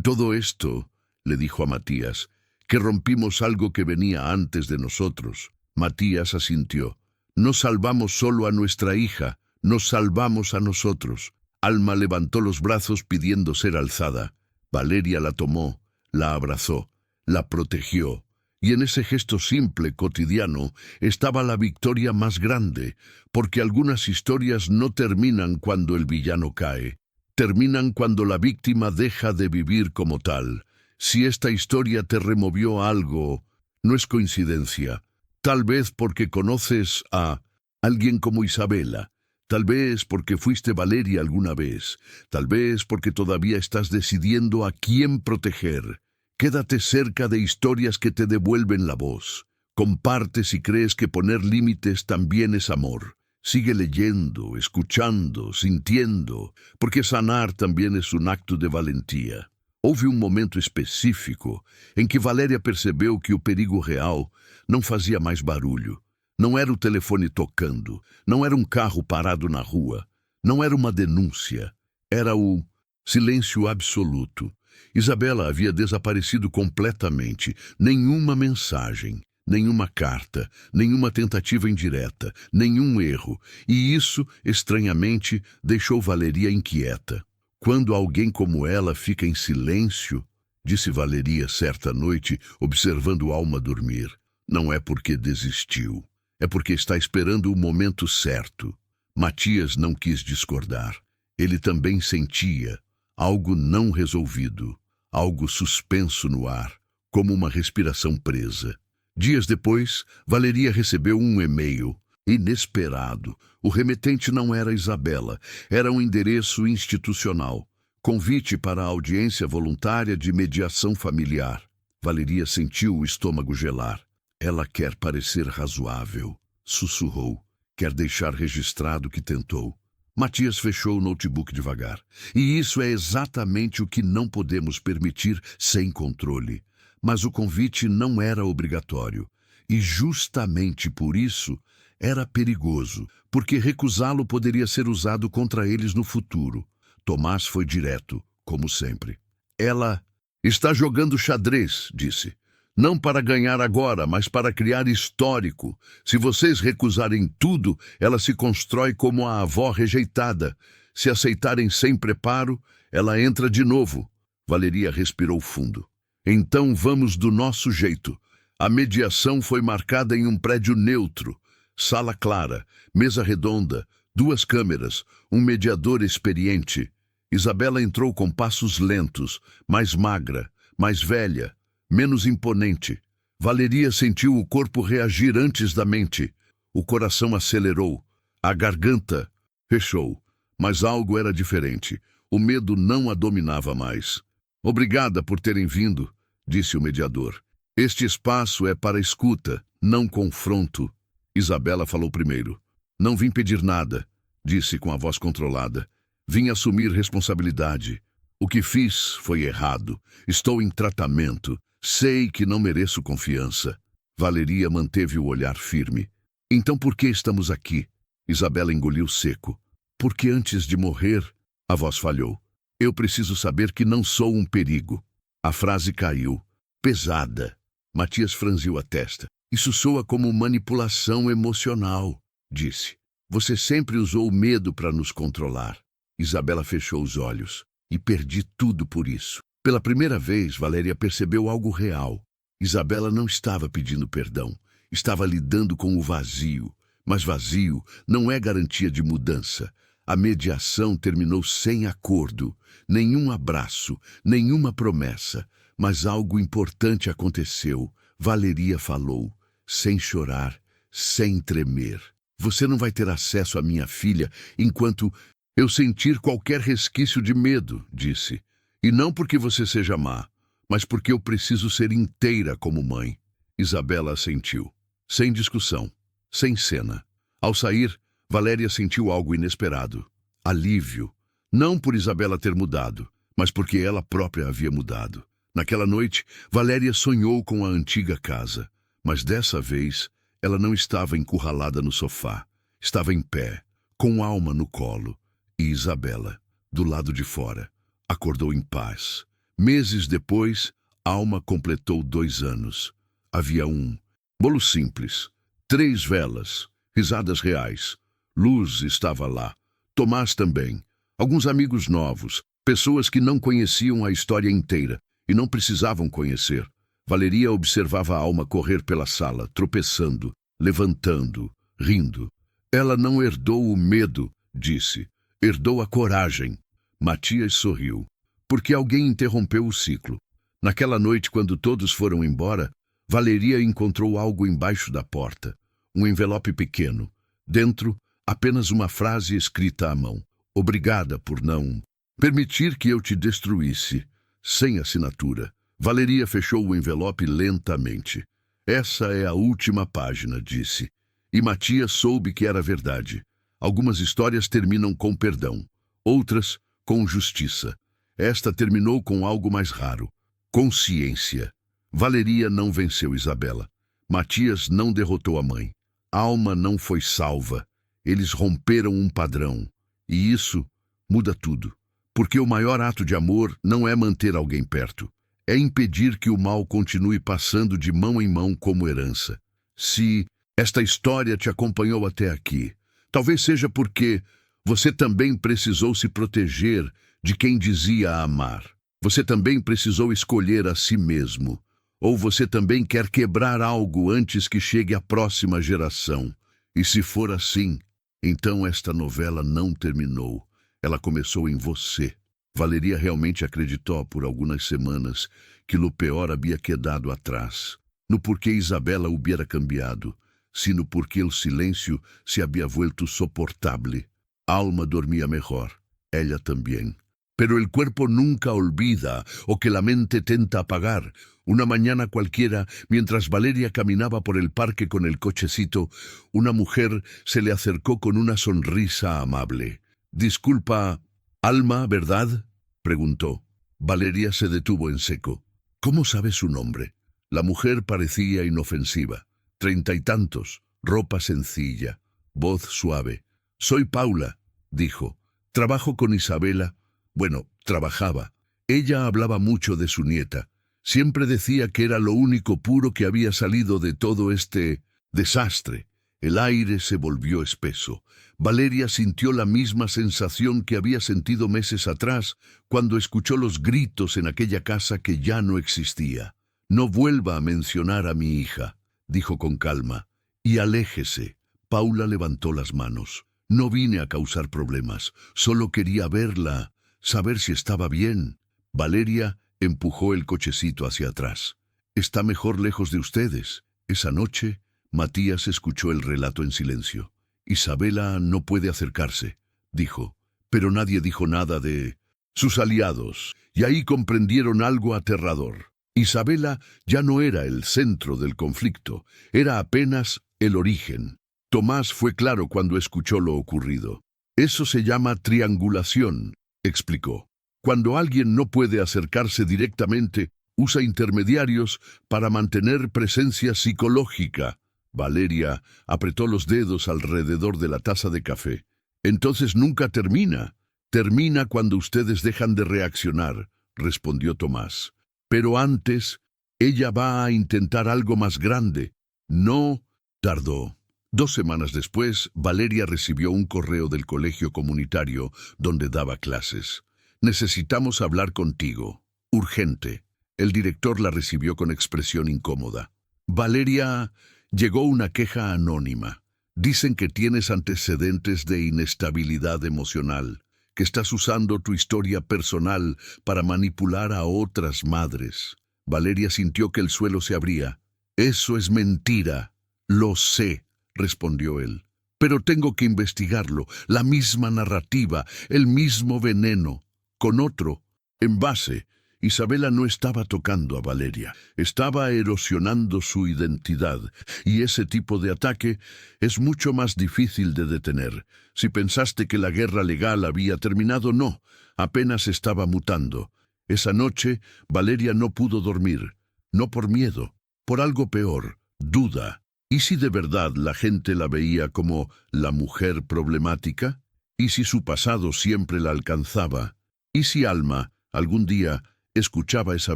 todo esto?», le dijo a Matías. «Que rompimos algo que venía antes de nosotros». Matías asintió. «No salvamos solo a nuestra hija, nos salvamos a nosotros». Alma levantó los brazos pidiendo ser alzada. Valeria la tomó, la abrazó, la protegió. Y en ese gesto simple, cotidiano, estaba la victoria más grande, porque algunas historias no terminan cuando el villano cae. Terminan cuando la víctima deja de vivir como tal. Si esta historia te removió algo, no es coincidencia. Tal vez porque conoces a alguien como Isabela. Tal vez porque fuiste Valeria alguna vez. Tal vez porque todavía estás decidiendo a quién proteger. Quédate cerca de historias que te devuelven la voz. Comparte si crees que poner límites también es amor. Sigue leyendo, escuchando, sintiendo, porque sanar también es un acto de valentía. Houve um momento específico em que Valéria percebeu que o perigo real não fazia mais barulho. Não era o telefone tocando, não era um carro parado na rua, não era uma denúncia, era o silêncio absoluto. Isabela havia desaparecido completamente, nenhuma mensagem, nenhuma carta, nenhuma tentativa indireta, nenhum erro, e isso, estranhamente, deixou Valeria inquieta. «Quando alguém como ela fica em silêncio», disse Valeria certa noite, observando Alma dormir, «não é porque desistiu, É porque está esperando o momento certo. Matias não quis discordar. Ele também sentia algo não resolvido, algo suspenso no ar, como uma respiração presa. Dias depois, Valeria recebeu um e-mail inesperado. O remetente não era Isabela, era um endereço institucional. Convite para a audiência voluntária de mediação familiar. Valeria sentiu o estômago gelar. Ela quer parecer razoável, sussurrou. Quer deixar registrado que tentou. Matias fechou o notebook devagar. E isso é exatamente o que não podemos permitir sem controle. Mas o convite não era obrigatório. E justamente por isso era perigoso, porque recusá-lo poderia ser usado contra eles no futuro. Tomás foi direto, como sempre. Ela está jogando xadrez, disse. Não para ganhar agora, mas para criar histórico. Se vocês recusarem tudo, ela se constrói como a avó rejeitada. Se aceitarem sem preparo, ela entra de novo. Valeria respirou fundo. Então vamos do nosso jeito. A mediação foi marcada em um prédio neutro. Sala clara, mesa redonda, 2 câmeras, um mediador experiente. Isabela entrou com passos lentos, mais magra, mais velha, menos imponente. Valeria sentiu o corpo reagir antes da mente. O coração acelerou. A garganta fechou. Mas algo era diferente. O medo não a dominava mais. Obrigada por terem vindo, disse o mediador. Este espaço é para escuta, não confronto. Isabela falou primeiro. Não vim pedir nada, disse com a voz controlada. Vim assumir responsabilidade. O que fiz foi errado. Estou em tratamento. Sei que não mereço confiança. Valeria manteve o olhar firme. Então por que estamos aqui? Isabela engoliu seco. Porque antes de morrer, a voz falhou. Eu preciso saber que não sou um perigo. A frase caiu. Pesada. Matias franziu a testa. Isso soa como manipulação emocional, disse. Você sempre usou o medo para nos controlar. Isabela fechou os olhos. E perdi tudo por isso. Pela primeira vez, Valéria percebeu algo real. Isabela não estava pedindo perdão. Estava lidando com o vazio. Mas vazio não é garantia de mudança. A mediação terminou sem acordo. Nenhum abraço, nenhuma promessa. Mas algo importante aconteceu. Valeria falou, sem chorar, sem tremer. Você não vai ter acesso à minha filha enquanto eu sentir qualquer resquício de medo, disse. E não porque você seja má, mas porque eu preciso ser inteira como mãe. Isabela assentiu, sem discussão, sem cena. Ao sair, Valéria sentiu algo inesperado. Alívio. Não por Isabela ter mudado, mas porque ela própria havia mudado. Naquela noite, Valéria sonhou com a antiga casa, mas dessa vez ela não estava encurralada no sofá. Estava em pé, com alma no colo, e Isabela, do lado de fora, acordou em paz. Meses depois, Alma completou 2 anos. Havia um bolo simples, 3 velas, risadas reais. Luz estava lá. Tomás também. Alguns amigos novos, pessoas que não conheciam a história inteira e não precisavam conhecer. Valeria observava a Alma correr pela sala, tropeçando, levantando, rindo. Ela não herdou o medo, disse. Herdou a coragem. Matias sorriu. Porque alguém interrompeu o ciclo. Naquela noite, quando todos foram embora, Valeria encontrou algo embaixo da porta. Um envelope pequeno. Dentro, apenas uma frase escrita à mão. Obrigada por não permitir que eu te destruísse. Sem assinatura. Valeria fechou o envelope lentamente. Essa é a última página, disse. E Matias soube que era verdade. Algumas histórias terminam com perdão. Outras, com justiça. Esta terminou com algo mais raro. Consciência. Valeria não venceu Isabela. Matias não derrotou a mãe. Alma não foi salva. Eles romperam um padrão. E isso muda tudo. Porque o maior ato de amor não é manter alguém perto. É impedir que o mal continue passando de mão em mão como herança. Se esta história te acompanhou até aqui, talvez seja porque você também precisou se proteger de quem dizia amar. Você também precisou escolher a si mesmo. Ou você também quer quebrar algo antes que chegue a próxima geração? E se for assim, então esta novela não terminou. Ela começou em você. Valeria realmente acreditou por algumas semanas que o pior havia quedado atrás. No porquê Isabela hubiera cambiado, sino porque o silêncio se havia vuelto soportable. Alma dormia melhor, ella também. Pero el cuerpo nunca olvida o que la mente tenta apagar. Una mañana cualquiera, mientras Valeria caminaba por el parque con el cochecito, una mujer se le acercó con una sonrisa amable. «Disculpa, Alma, ¿verdad?», preguntó. Valeria se detuvo en seco. «¿Cómo sabe su nombre?». La mujer parecía inofensiva. 30 y tantos, ropa sencilla, voz suave. «Soy Paula», dijo. «Trabajo con Isabela». Bueno, trabajaba. Ella hablaba mucho de su nieta. Siempre decía que era lo único puro que había salido de todo este desastre. El aire se volvió espeso. Valeria sintió la misma sensación que había sentido meses atrás cuando escuchó los gritos en aquella casa que ya no existía. «No vuelva a mencionar a mi hija», dijo con calma, «y aléjese». Paula levantó las manos. «No vine a causar problemas, solo quería verla, saber si estaba bien». Valeria empujó el cochecito hacia atrás. «Está mejor lejos de ustedes». Esa noche, Matías escuchó el relato en silencio. «Isabela no puede acercarse», dijo, pero nadie dijo nada de sus aliados, y ahí comprendieron algo aterrador. Isabela ya no era el centro del conflicto, era apenas el origen. Tomás fue claro cuando escuchó lo ocurrido. «Eso se llama triangulación», explicó. «Cuando alguien no puede acercarse directamente, usa intermediarios para mantener presencia psicológica». Valeria apretó los dedos alrededor de la taza de café. «Entonces nunca termina. Termina cuando ustedes dejan de reaccionar», respondió Tomás. «Pero antes, ella va a intentar algo más grande». No tardó. 2 semanas después, Valeria recibió un correo del colegio comunitario donde daba clases. «Necesitamos hablar contigo. Urgente». El director la recibió con expresión incómoda. «Valeria, llegó una queja anónima. Dicen que tienes antecedentes de inestabilidad emocional, que estás usando tu historia personal para manipular a otras madres». Valeria sintió que el suelo se abría. «Eso es mentira. Lo sé», respondió él. «Pero tengo que investigarlo. La misma narrativa, el mismo veneno, con otro envase». Isabela no estaba tocando a Valeria, estaba erosionando su identidad, y ese tipo de ataque es mucho más difícil de detener. Si pensaste que la guerra legal había terminado, no, apenas estaba mutando. Esa noche, Valeria no pudo dormir, no por miedo, por algo peor, duda. ¿Y si de verdad la gente la veía como la mujer problemática? ¿Y si su pasado siempre la alcanzaba? ¿Y si Alma, algún día, escuchaba esa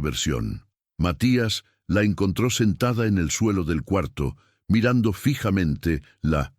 versión? Matías la encontró sentada en el suelo del cuarto, mirando fijamente la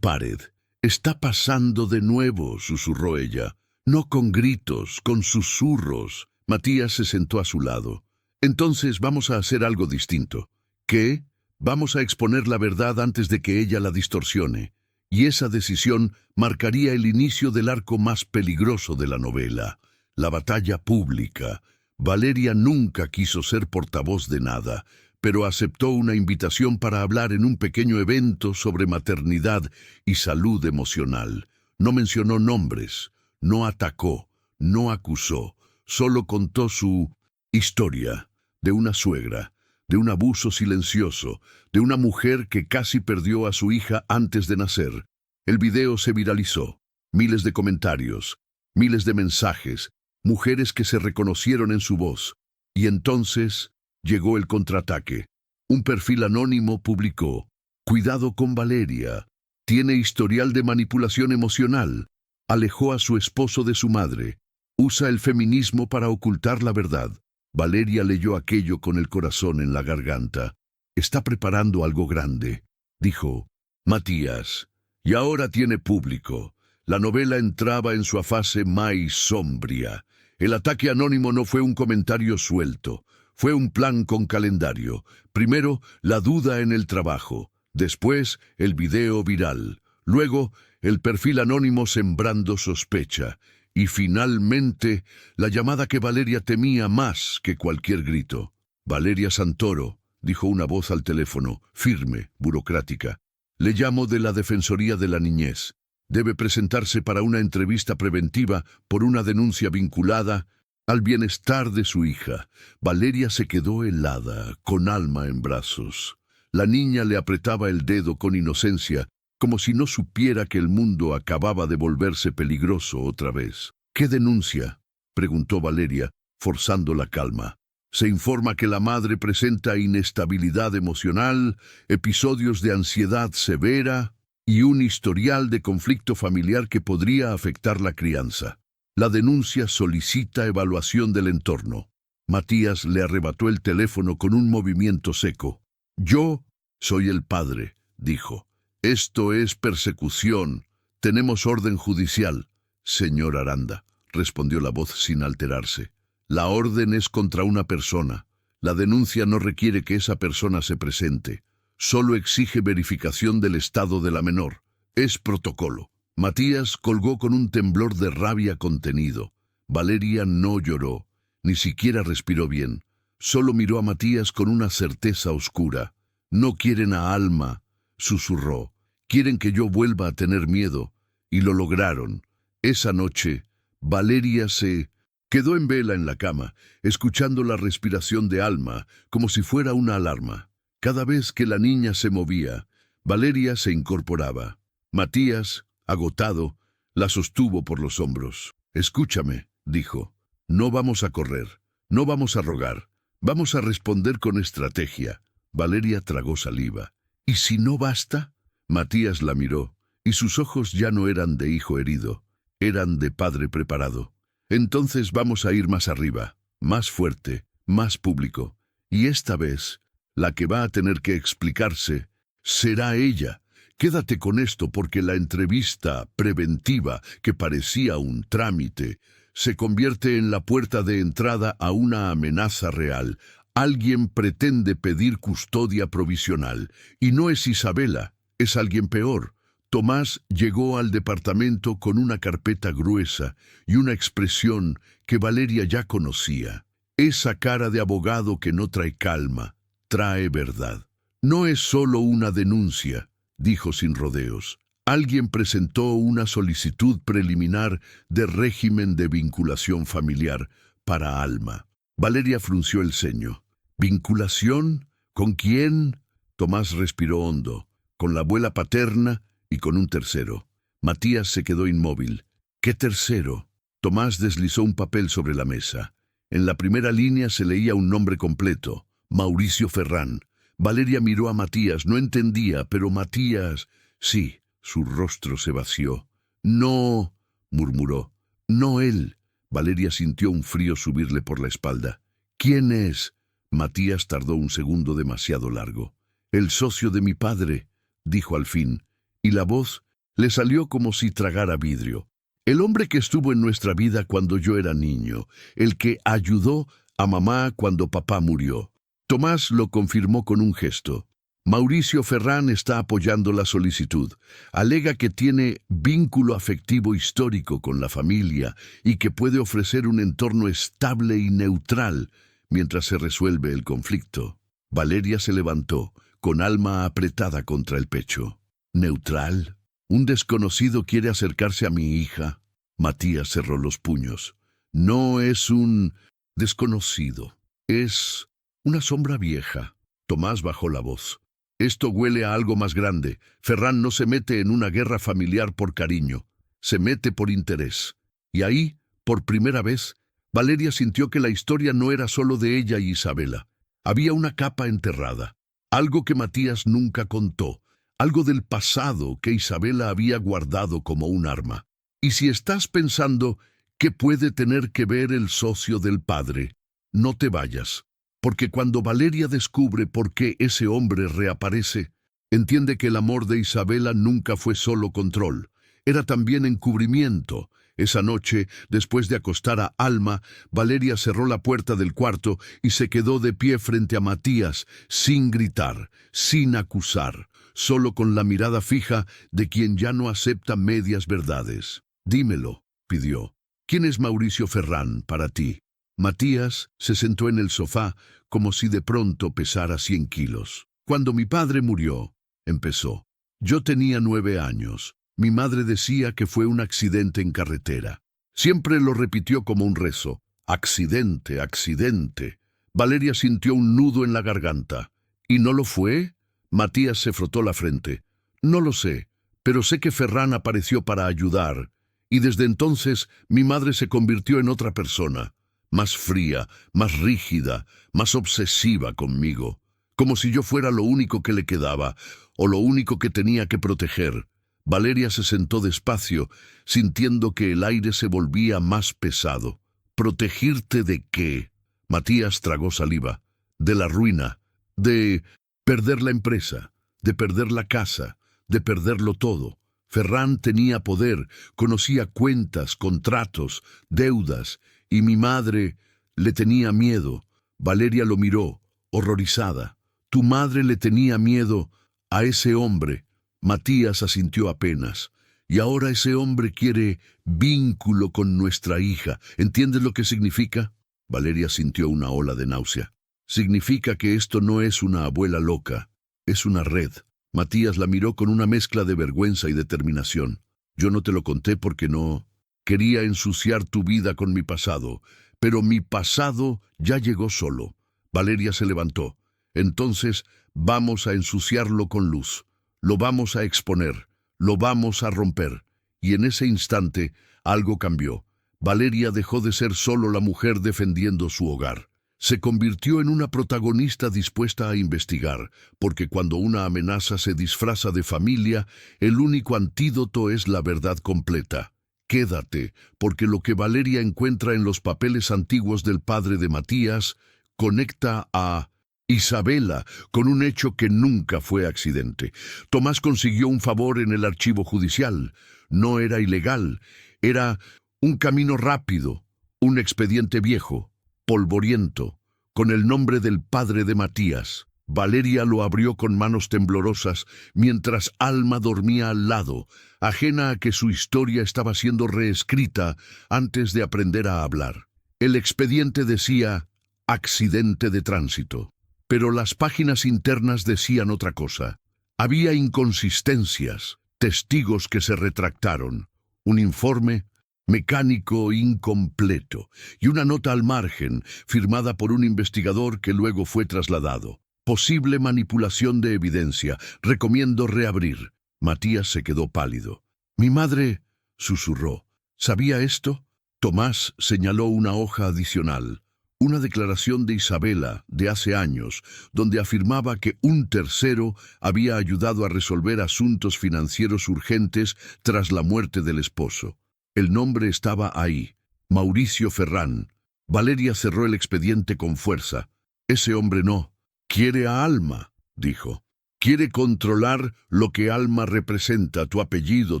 pared. «Está pasando de nuevo», susurró ella. «No con gritos, con susurros». Matías se sentó a su lado. «Entonces vamos a hacer algo distinto». «¿Qué?». «Vamos a exponer la verdad antes de que ella la distorsione. Y esa decisión marcaría el inicio del arco más peligroso de la novela, la batalla pública». Valeria nunca quiso ser portavoz de nada, pero aceptó una invitación para hablar en un pequeño evento sobre maternidad y salud emocional. No mencionó nombres, no atacó, no acusó, solo contó su historia de una suegra, de un abuso silencioso, de una mujer que casi perdió a su hija antes de nacer. El video se viralizó. Miles de comentarios, miles de mensajes, mujeres que se reconocieron en su voz. Y entonces llegó el contraataque. Un perfil anónimo publicó: «Cuidado con Valeria. Tiene historial de manipulación emocional. Alejó a su esposo de su madre. Usa el feminismo para ocultar la verdad». Valeria leyó aquello con el corazón en la garganta. «Está preparando algo grande», dijo Matías. «Y ahora tiene público». La novela entraba en su fase más sombría. El ataque anónimo no fue un comentario suelto, Fue un plan con calendario. Primero, la duda en el trabajo. Después, el video viral. Luego, el perfil anónimo sembrando sospecha. Y finalmente, la llamada que Valeria temía más que cualquier grito. Valeria Santoro, dijo una voz al teléfono, firme, burocrática. Le llamo de la Defensoría de la Niñez. Debe presentarse para una entrevista preventiva por una denuncia vinculada al bienestar de su hija. Valeria se quedó helada, con Alma en brazos. La niña le apretaba el dedo con inocencia, como si no supiera que el mundo acababa de volverse peligroso otra vez. ¿Qué denuncia?, preguntó Valeria, forzando la calma. Se informa que la madre presenta inestabilidad emocional, episodios de ansiedad severa y un historial de conflicto familiar que podría afectar la crianza. La denuncia solicita evaluación del entorno. Matías le arrebató el teléfono con un movimiento seco. Yo soy el padre, dijo. Esto es persecución. Tenemos orden judicial. Señor Aranda, respondió la voz sin alterarse. La orden es contra una persona. La denuncia no requiere que esa persona se presente. Solo exige verificación del estado de la menor. Es protocolo. Matías colgó con un temblor de rabia contenido. Valeria no lloró, ni siquiera respiró bien. Solo miró a Matías con una certeza oscura. No quieren a Alma, susurró. Quieren que yo vuelva a tener miedo. Y lo lograron. Esa noche, Valeria se quedó en vela en la cama, escuchando la respiración de Alma, como si fuera una alarma. Cada vez que la niña se movía, Valeria se incorporaba. Matías, agotado, la sostuvo por los hombros. Escúchame, dijo. No vamos a correr, no vamos a rogar. Vamos a responder con estrategia. Valeria tragó saliva. ¿Y si no basta? Matías la miró, y sus ojos ya no eran de hijo herido, eran de padre preparado. Entonces vamos a ir más arriba, más fuerte, más público. Y esta vez, la que va a tener que explicarse será ella. Quédate con esto porque la entrevista preventiva, que parecía un trámite, se convierte en la puerta de entrada a una amenaza real. Alguien pretende pedir custodia provisional. Y no es Isabela, es alguien peor. Tomás llegó al departamento con una carpeta gruesa y una expresión que Valeria ya conocía. Esa cara de abogado que no trae calma, trae verdad. No es solo una denuncia, dijo sin rodeos. Alguien presentó una solicitud preliminar de régimen de vinculación familiar para Alma. Valeria frunció el ceño. ¿Vinculación? ¿Con quién? Tomás respiró hondo. Con la abuela paterna y con un tercero. Matías se quedó inmóvil. ¿Qué tercero? Tomás deslizó un papel sobre la mesa. En la primera línea se leía un nombre completo, Mauricio Ferrán. Valeria miró a Matías, no entendía, pero Matías... Sí, su rostro se vació. No, murmuró. No él. Valeria sintió un frío subirle por la espalda. ¿Quién es? Matías tardó un segundo demasiado largo. El socio de mi padre, dijo al fin, y la voz le salió como si tragara vidrio. El hombre que estuvo en nuestra vida cuando yo era niño, el que ayudó a mamá cuando papá murió. Tomás lo confirmó con un gesto. Mauricio Ferrán está apoyando la solicitud. Alega que tiene vínculo afectivo histórico con la familia y que puede ofrecer un entorno estable y neutral mientras se resuelve el conflicto. Valeria se levantó, con Alma apretada contra el pecho. ¿Neutral? ¿Un desconocido quiere acercarse a mi hija? Matías cerró los puños. No es un desconocido. Es una sombra vieja. Tomás bajó la voz. Esto huele a algo más grande. Ferrán no se mete en una guerra familiar por cariño. Se mete por interés. Y ahí, por primera vez, Valeria sintió que la historia no era solo de ella y Isabela. Había una capa enterrada. Algo que Matías nunca contó. Algo del pasado que Isabela había guardado como un arma. Y si estás pensando qué puede tener que ver el socio del padre, no te vayas. Porque cuando Valeria descubre por qué ese hombre reaparece, entiende que el amor de Isabela nunca fue solo control. Era también encubrimiento. Esa noche, después de acostar a Alma, Valeria cerró la puerta del cuarto y se quedó de pie frente a Matías, sin gritar, sin acusar, solo con la mirada fija de quien ya no acepta medias verdades. «Dímelo», pidió. «¿Quién es Mauricio Ferrán para ti?» Matías se sentó en el sofá como si de pronto pesara 100 kilos. «Cuando mi padre murió», empezó. «Yo tenía 9 años. Mi madre decía que fue un accidente en carretera. Siempre lo repitió como un rezo. Accidente, accidente». Valeria sintió un nudo en la garganta. «¿Y no lo fue?» Matías se frotó la frente. «No lo sé, pero sé que Ferrán apareció para ayudar. Y desde entonces mi madre se convirtió en otra persona. Más fría, más rígida, más obsesiva conmigo. Como si yo fuera lo único que le quedaba, o lo único que tenía que proteger». Valeria se sentó despacio, sintiendo que el aire se volvía más pesado. «¿Protegirte de qué?» Matías tragó saliva. «De la ruina, de perder la empresa, de perder la casa, de perderlo todo». Ferrán tenía poder, conocía cuentas, contratos, deudas, y mi madre le tenía miedo. Valeria lo miró, horrorizada. «Tu madre le tenía miedo a ese hombre». Matías asintió apenas. «Y ahora ese hombre quiere vínculo con nuestra hija. ¿Entiendes lo que significa?» Valeria sintió una ola de náusea. «Significa que esto no es una abuela loca, es una red». Matías la miró con una mezcla de vergüenza y determinación. «Yo no te lo conté porque no quería ensuciar tu vida con mi pasado, pero mi pasado ya llegó solo». Valeria se levantó. «Entonces vamos a ensuciarlo con luz. Lo vamos a exponer, lo vamos a romper». Y en ese instante algo cambió. Valeria dejó de ser solo la mujer defendiendo su hogar. Se convirtió en una protagonista dispuesta a investigar, porque cuando una amenaza se disfraza de familia, el único antídoto es la verdad completa. Quédate, porque lo que Valeria encuentra en los papeles antiguos del padre de Matías conecta a Isabela con un hecho que nunca fue accidente. Tomás consiguió un favor en el archivo judicial. No era ilegal, era un camino rápido, un expediente viejo, polvoriento, con el nombre del padre de Matías. Valeria lo abrió con manos temblorosas, mientras Alma dormía al lado, ajena a que su historia estaba siendo reescrita antes de aprender a hablar. El expediente decía accidente de tránsito, pero las páginas internas decían otra cosa. Había inconsistencias, testigos que se retractaron, un informe mecánico incompleto y una nota al margen firmada por un investigador que luego fue trasladado. Posible manipulación de evidencia. Recomiendo reabrir. Matías se quedó pálido. «Mi madre», susurró, «¿sabía esto?» Tomás señaló una hoja adicional, una declaración de Isabela de hace años, donde afirmaba que un tercero había ayudado a resolver asuntos financieros urgentes tras la muerte del esposo. El nombre estaba ahí, Mauricio Ferrán. Valeria cerró el expediente con fuerza. «Ese hombre no. Quiere a Alma», dijo. «Quiere controlar lo que Alma representa, tu apellido,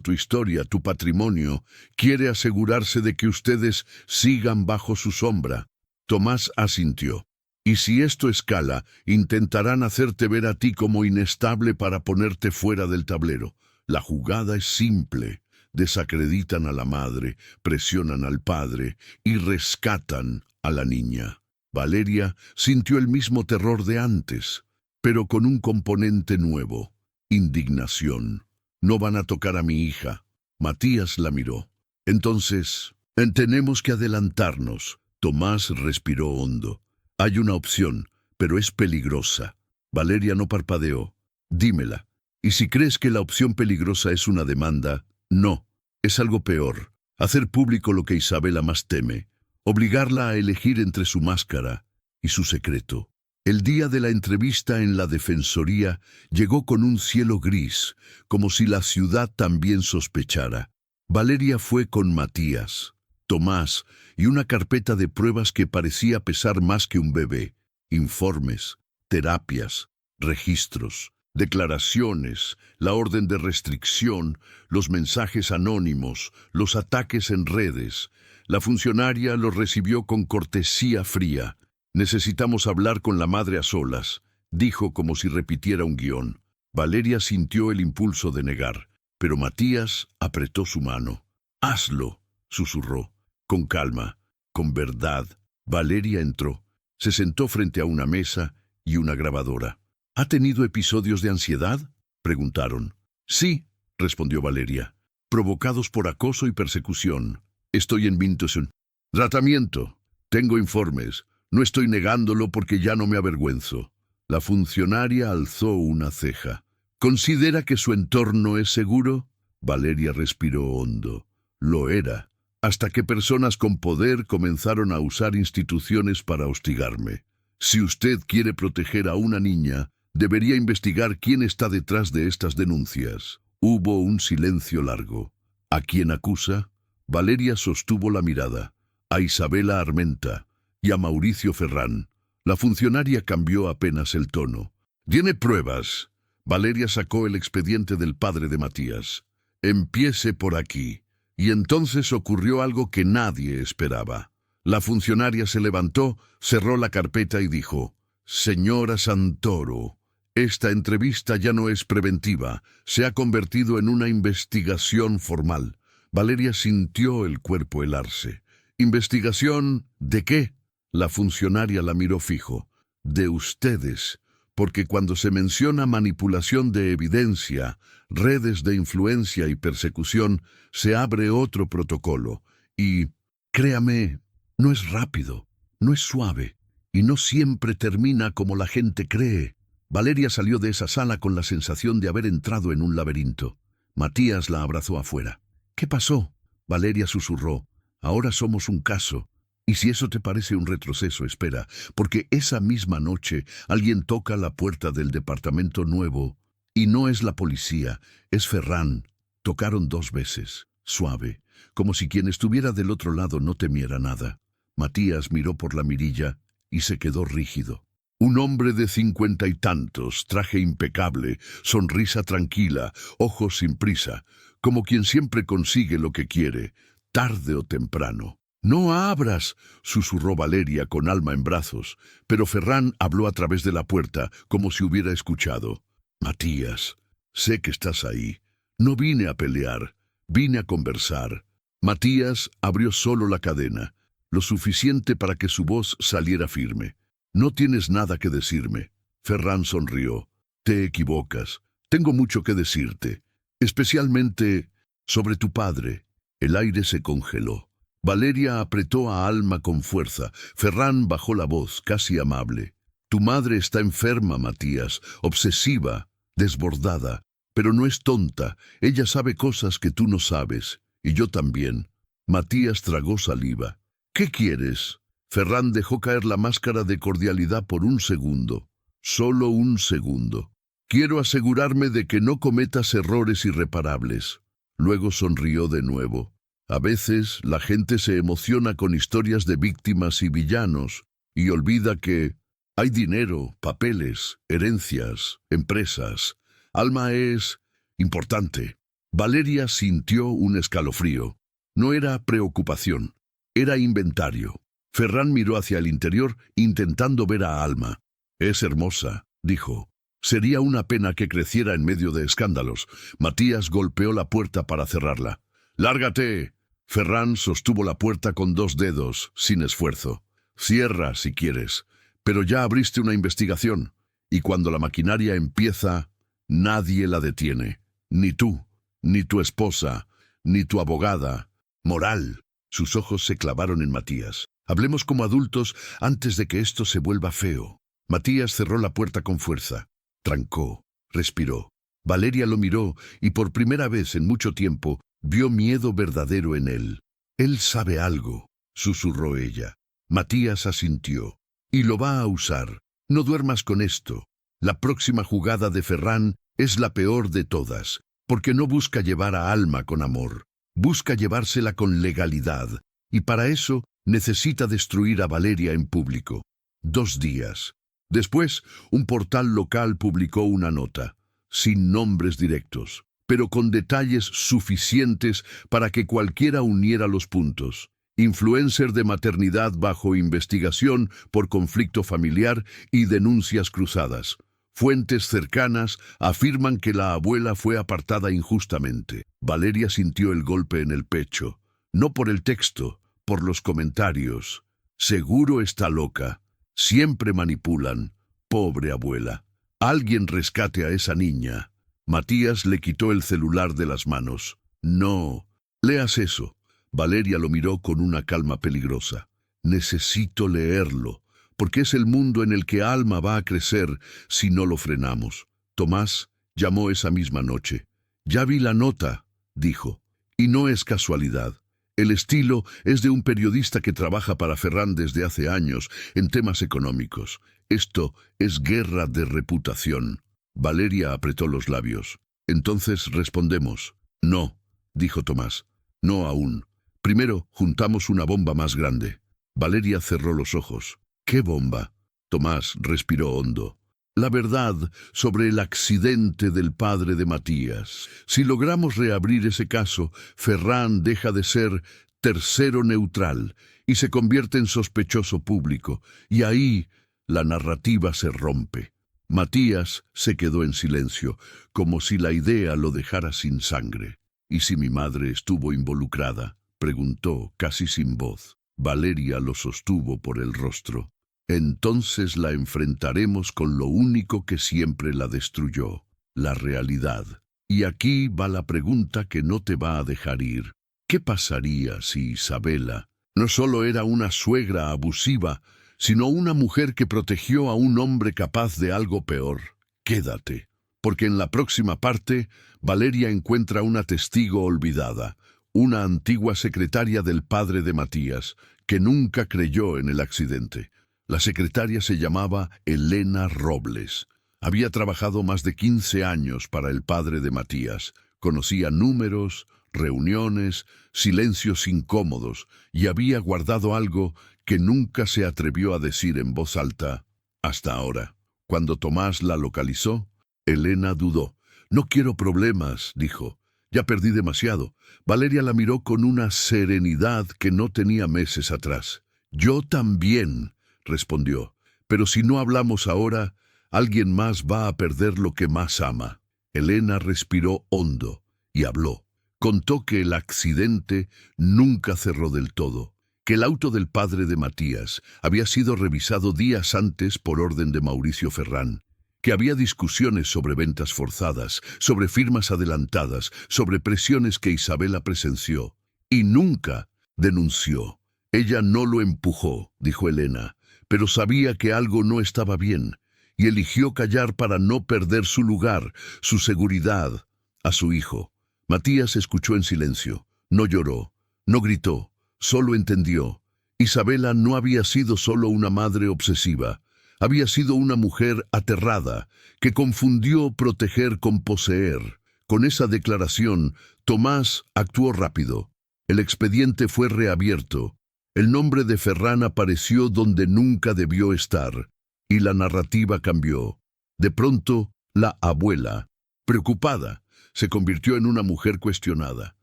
tu historia, tu patrimonio. Quiere asegurarse de que ustedes sigan bajo su sombra». Tomás asintió. «Y si esto escala, intentarán hacerte ver a ti como inestable para ponerte fuera del tablero. La jugada es simple. Desacreditan a la madre, presionan al padre y rescatan a la niña». Valeria sintió el mismo terror de antes, pero con un componente nuevo, indignación. «No van a tocar a mi hija». Matías la miró. «Entonces, tenemos que adelantarnos». Tomás respiró hondo. «Hay una opción, pero es peligrosa». Valeria no parpadeó. «Dímela. Y si crees que la opción peligrosa es una demanda, no, es algo peor. Hacer público lo que Isabela más teme. Obligarla a elegir entre su máscara y su secreto». El día de la entrevista en la defensoría llegó con un cielo gris, como si la ciudad también sospechara. Valeria fue con Matías, Tomás y una carpeta de pruebas que parecía pesar más que un bebé. Informes, terapias, registros. Declaraciones, la orden de restricción, los mensajes anónimos, los ataques en redes. La funcionaria los recibió con cortesía fría. «Necesitamos hablar con la madre a solas», dijo como si repitiera un guión. Valeria sintió el impulso de negar, pero Matías apretó su mano. «Hazlo», susurró, con calma, con verdad. Valeria entró. Se sentó frente a una mesa y una grabadora. «¿Ha tenido episodios de ansiedad?», preguntaron. «Sí», respondió Valeria, «provocados por acoso y persecución. Estoy en Mintosun. Tratamiento. Tengo informes. No estoy negándolo porque ya no me avergüenzo». La funcionaria alzó una ceja. «¿Considera que su entorno es seguro?». Valeria respiró hondo. Lo era, hasta que personas con poder comenzaron a usar instituciones para hostigarme. «Si usted quiere proteger a una niña, debería investigar quién está detrás de estas denuncias». Hubo un silencio largo. «¿A quién acusa?». Valeria sostuvo la mirada. «A Isabela Armenta y a Mauricio Ferrán». La funcionaria cambió apenas el tono. «¿Tiene pruebas?». Valeria sacó el expediente del padre de Matías. «Empiece por aquí». Y entonces ocurrió algo que nadie esperaba. La funcionaria se levantó, cerró la carpeta y dijo: «Señora Santoro, esta entrevista ya no es preventiva, se ha convertido en una investigación formal». Valeria sintió el cuerpo helarse. «¿Investigación de qué?». La funcionaria la miró fijo. «De ustedes, porque cuando se menciona manipulación de evidencia, redes de influencia y persecución, se abre otro protocolo. Y, créame, no es rápido, no es suave, y no siempre termina como la gente cree». Valeria salió de esa sala con la sensación de haber entrado en un laberinto. Matías la abrazó afuera. «¿Qué pasó?». Valeria susurró: «Ahora somos un caso. Y si eso te parece un retroceso, espera, porque esa misma noche alguien toca la puerta del departamento nuevo. Y no es la policía, es Ferrán». Tocaron 2 veces, suave, como si quien estuviera del otro lado no temiera nada. Matías miró por la mirilla y se quedó rígido. Un hombre de 50 y tantos, traje impecable, sonrisa tranquila, ojos sin prisa, como quien siempre consigue lo que quiere, tarde o temprano. «No abras», susurró Valeria con Alma en brazos, pero Ferrán habló a través de la puerta, como si hubiera escuchado. «Matías, sé que estás ahí. No vine a pelear, vine a conversar». Matías abrió solo la cadena, lo suficiente para que su voz saliera firme. «No tienes nada que decirme». Ferrán sonrió. «Te equivocas. Tengo mucho que decirte, especialmente sobre tu padre». El aire se congeló. Valeria apretó a Alma con fuerza. Ferrán bajó la voz, casi amable. «Tu madre está enferma, Matías, obsesiva, desbordada, pero no es tonta. Ella sabe cosas que tú no sabes, y yo también». Matías tragó saliva. «¿Qué quieres?». Ferrán dejó caer la máscara de cordialidad por un segundo. Solo un segundo. «Quiero asegurarme de que no cometas errores irreparables». Luego sonrió de nuevo. «A veces la gente se emociona con historias de víctimas y villanos y olvida que hay dinero, papeles, herencias, empresas. Alma es importante». Valeria sintió un escalofrío. No era preocupación, era inventario. Ferrán miró hacia el interior intentando ver a Alma. «Es hermosa», dijo. «Sería una pena que creciera en medio de escándalos». Matías golpeó la puerta para cerrarla. «¡Lárgate!». Ferrán sostuvo la puerta con 2 dedos, sin esfuerzo. «Cierra si quieres, pero ya abriste una investigación, y cuando la maquinaria empieza, nadie la detiene. Ni tú, ni tu esposa, ni tu abogada. Moral». Sus ojos se clavaron en Matías. «Hablemos como adultos antes de que esto se vuelva feo». Matías cerró la puerta con fuerza. Trancó, respiró. Valeria lo miró y por primera vez en mucho tiempo vio miedo verdadero en él. «Él sabe algo», susurró ella. Matías asintió. «Y lo va a usar. No duermas con esto. La próxima jugada de Ferrán es la peor de todas, porque no busca llevar a Alma con amor. Busca llevársela con legalidad, y para eso necesita destruir a Valeria en público. 2 días. Después, un portal local publicó una nota. sin nombres directos, pero con detalles suficientes para que cualquiera uniera los puntos. Influencer de maternidad bajo investigación por conflicto familiar y denuncias cruzadas. Fuentes cercanas afirman que la abuela fue apartada injustamente. Valeria sintió el golpe en el pecho, no por el texto, por los comentarios. Seguro está loca. Siempre manipulan. Pobre abuela. Alguien rescate a esa niña. Matías le quitó el celular de las manos. No, leas eso. Valeria lo miró con una calma peligrosa. Necesito leerlo, porque es el mundo en el que Alma va a crecer si no lo frenamos. Tomás llamó esa misma noche. Ya vi la nota, dijo, y no es casualidad. El estilo es de un periodista que trabaja para Ferran desde hace años en temas económicos. Esto es guerra de reputación. Valeria apretó los labios. Entonces respondemos. No, dijo Tomás. No aún. Primero juntamos una bomba más grande. Valeria cerró los ojos. ¿Qué bomba? Tomás respiró hondo. La verdad sobre el accidente del padre de Matías. Si logramos reabrir ese caso, Ferran deja de ser tercero neutral y se convierte en sospechoso público. Y ahí la narrativa se rompe. Matías se quedó en silencio, como si la idea lo dejara sin sangre. ¿Y si mi madre estuvo involucrada?, preguntó casi sin voz. Valeria lo sostuvo por el rostro. Entonces la enfrentaremos con lo único que siempre la destruyó, la realidad. Y aquí va la pregunta que no te va a dejar ir. ¿Qué pasaría si Isabela no solo era una suegra abusiva, sino una mujer que protegió a un hombre capaz de algo peor? Quédate, porque en la próxima parte, Valeria encuentra una testigo olvidada, una antigua secretaria del padre de Matías, que nunca creyó en el accidente. La secretaria se llamaba Elena Robles. Había trabajado más de 15 años para el padre de Matías. Conocía números, reuniones, silencios incómodos, y había guardado algo que nunca se atrevió a decir en voz alta hasta ahora. Cuando Tomás la localizó, Elena dudó. «No quiero problemas», dijo. «Ya perdí demasiado». Valeria la miró con una serenidad que no tenía meses atrás. «Yo también», respondió. «Pero si no hablamos ahora, alguien más va a perder lo que más ama». Elena respiró hondo y habló. Contó que el accidente nunca cerró del todo, que el auto del padre de Matías había sido revisado días antes por orden de Mauricio Ferran, que había discusiones sobre ventas forzadas, sobre firmas adelantadas, sobre presiones que Isabela presenció, y nunca denunció. «Ella no lo empujó», dijo Elena, «pero sabía que algo no estaba bien, y eligió callar para no perder su lugar, su seguridad, a su hijo». Matías escuchó en silencio. No lloró, no gritó, solo entendió. Isabela no había sido solo una madre obsesiva. Había sido una mujer aterrada, que confundió proteger con poseer. Con esa declaración, Tomás actuó rápido. El expediente fue reabierto. El nombre de Ferran apareció donde nunca debió estar, y la narrativa cambió. De pronto, la abuela, preocupada, se convirtió en una mujer cuestionada.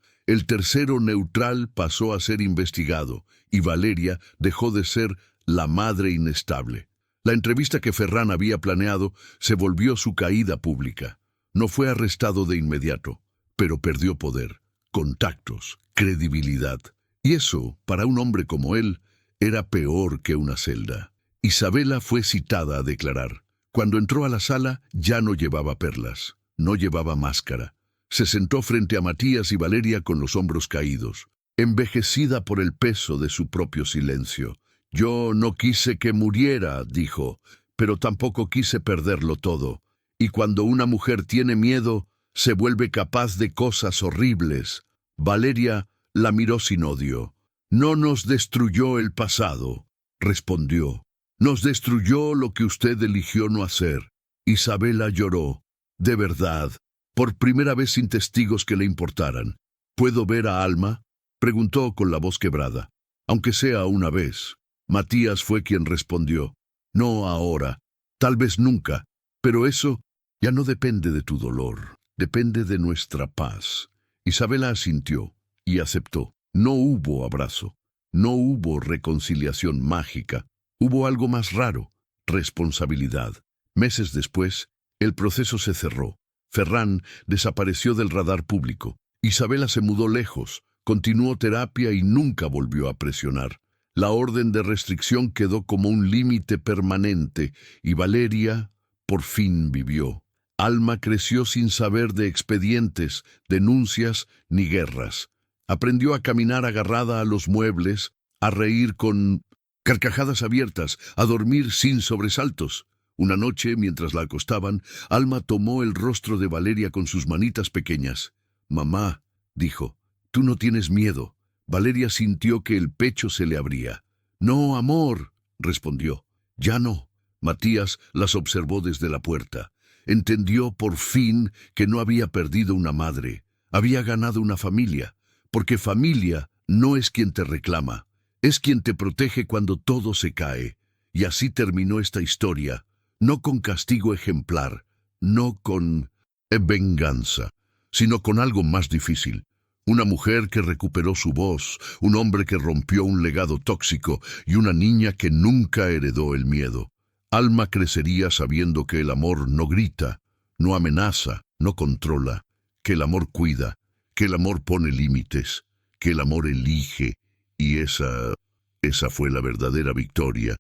El tercero neutral pasó a ser investigado, y Valeria dejó de ser la madre inestable. La entrevista que Ferran había planeado se volvió su caída pública. No fue arrestado de inmediato, pero perdió poder, contactos, credibilidad. Y eso, para un hombre como él, era peor que una celda. Isabela fue citada a declarar. Cuando entró a la sala, ya no llevaba perlas, no llevaba máscara. Se sentó frente a Matías y Valeria con los hombros caídos, envejecida por el peso de su propio silencio. «Yo no quise que muriera», dijo, «pero tampoco quise perderlo todo. Y cuando una mujer tiene miedo, se vuelve capaz de cosas horribles». Valeria la miró sin odio. «No nos destruyó el pasado», respondió. «Nos destruyó lo que usted eligió no hacer». Isabela lloró. «De verdad, por primera vez sin testigos que le importaran. ¿Puedo ver a Alma?», preguntó con la voz quebrada. «Aunque sea una vez». Matías fue quien respondió. «No ahora, tal vez nunca, pero eso Ya no depende de tu dolor, depende de nuestra paz. Isabela asintió y aceptó. No hubo abrazo, no hubo reconciliación mágica, hubo algo más raro, responsabilidad. Meses después, el proceso se cerró. Ferran desapareció del radar público. Isabela se mudó lejos, continuó terapia y nunca volvió a presionar. La orden de restricción quedó como un límite permanente y Valeria por fin vivió. Alma creció sin saber de expedientes, denuncias ni guerras. Aprendió a caminar agarrada a los muebles, a reír con carcajadas abiertas, a dormir sin sobresaltos. Una noche, mientras la acostaban, Alma tomó el rostro de Valeria con sus manitas pequeñas. «Mamá», dijo, «tú no tienes miedo». Valeria sintió que el pecho se le abría. «No, amor», respondió. «Ya no». Matías las observó desde la puerta. Entendió por fin que no había perdido una madre, había ganado una familia, porque familia no es quien te reclama, es quien te protege cuando todo se cae. Y así terminó esta historia, no con castigo ejemplar, no con venganza, sino con algo más difícil. Una mujer que recuperó su voz, un hombre que rompió un legado tóxico y una niña que nunca heredó el miedo. Alma crecería sabiendo que el amor no grita, no amenaza, no controla, que el amor cuida, que el amor pone límites, que el amor elige, y esa fue la verdadera victoria.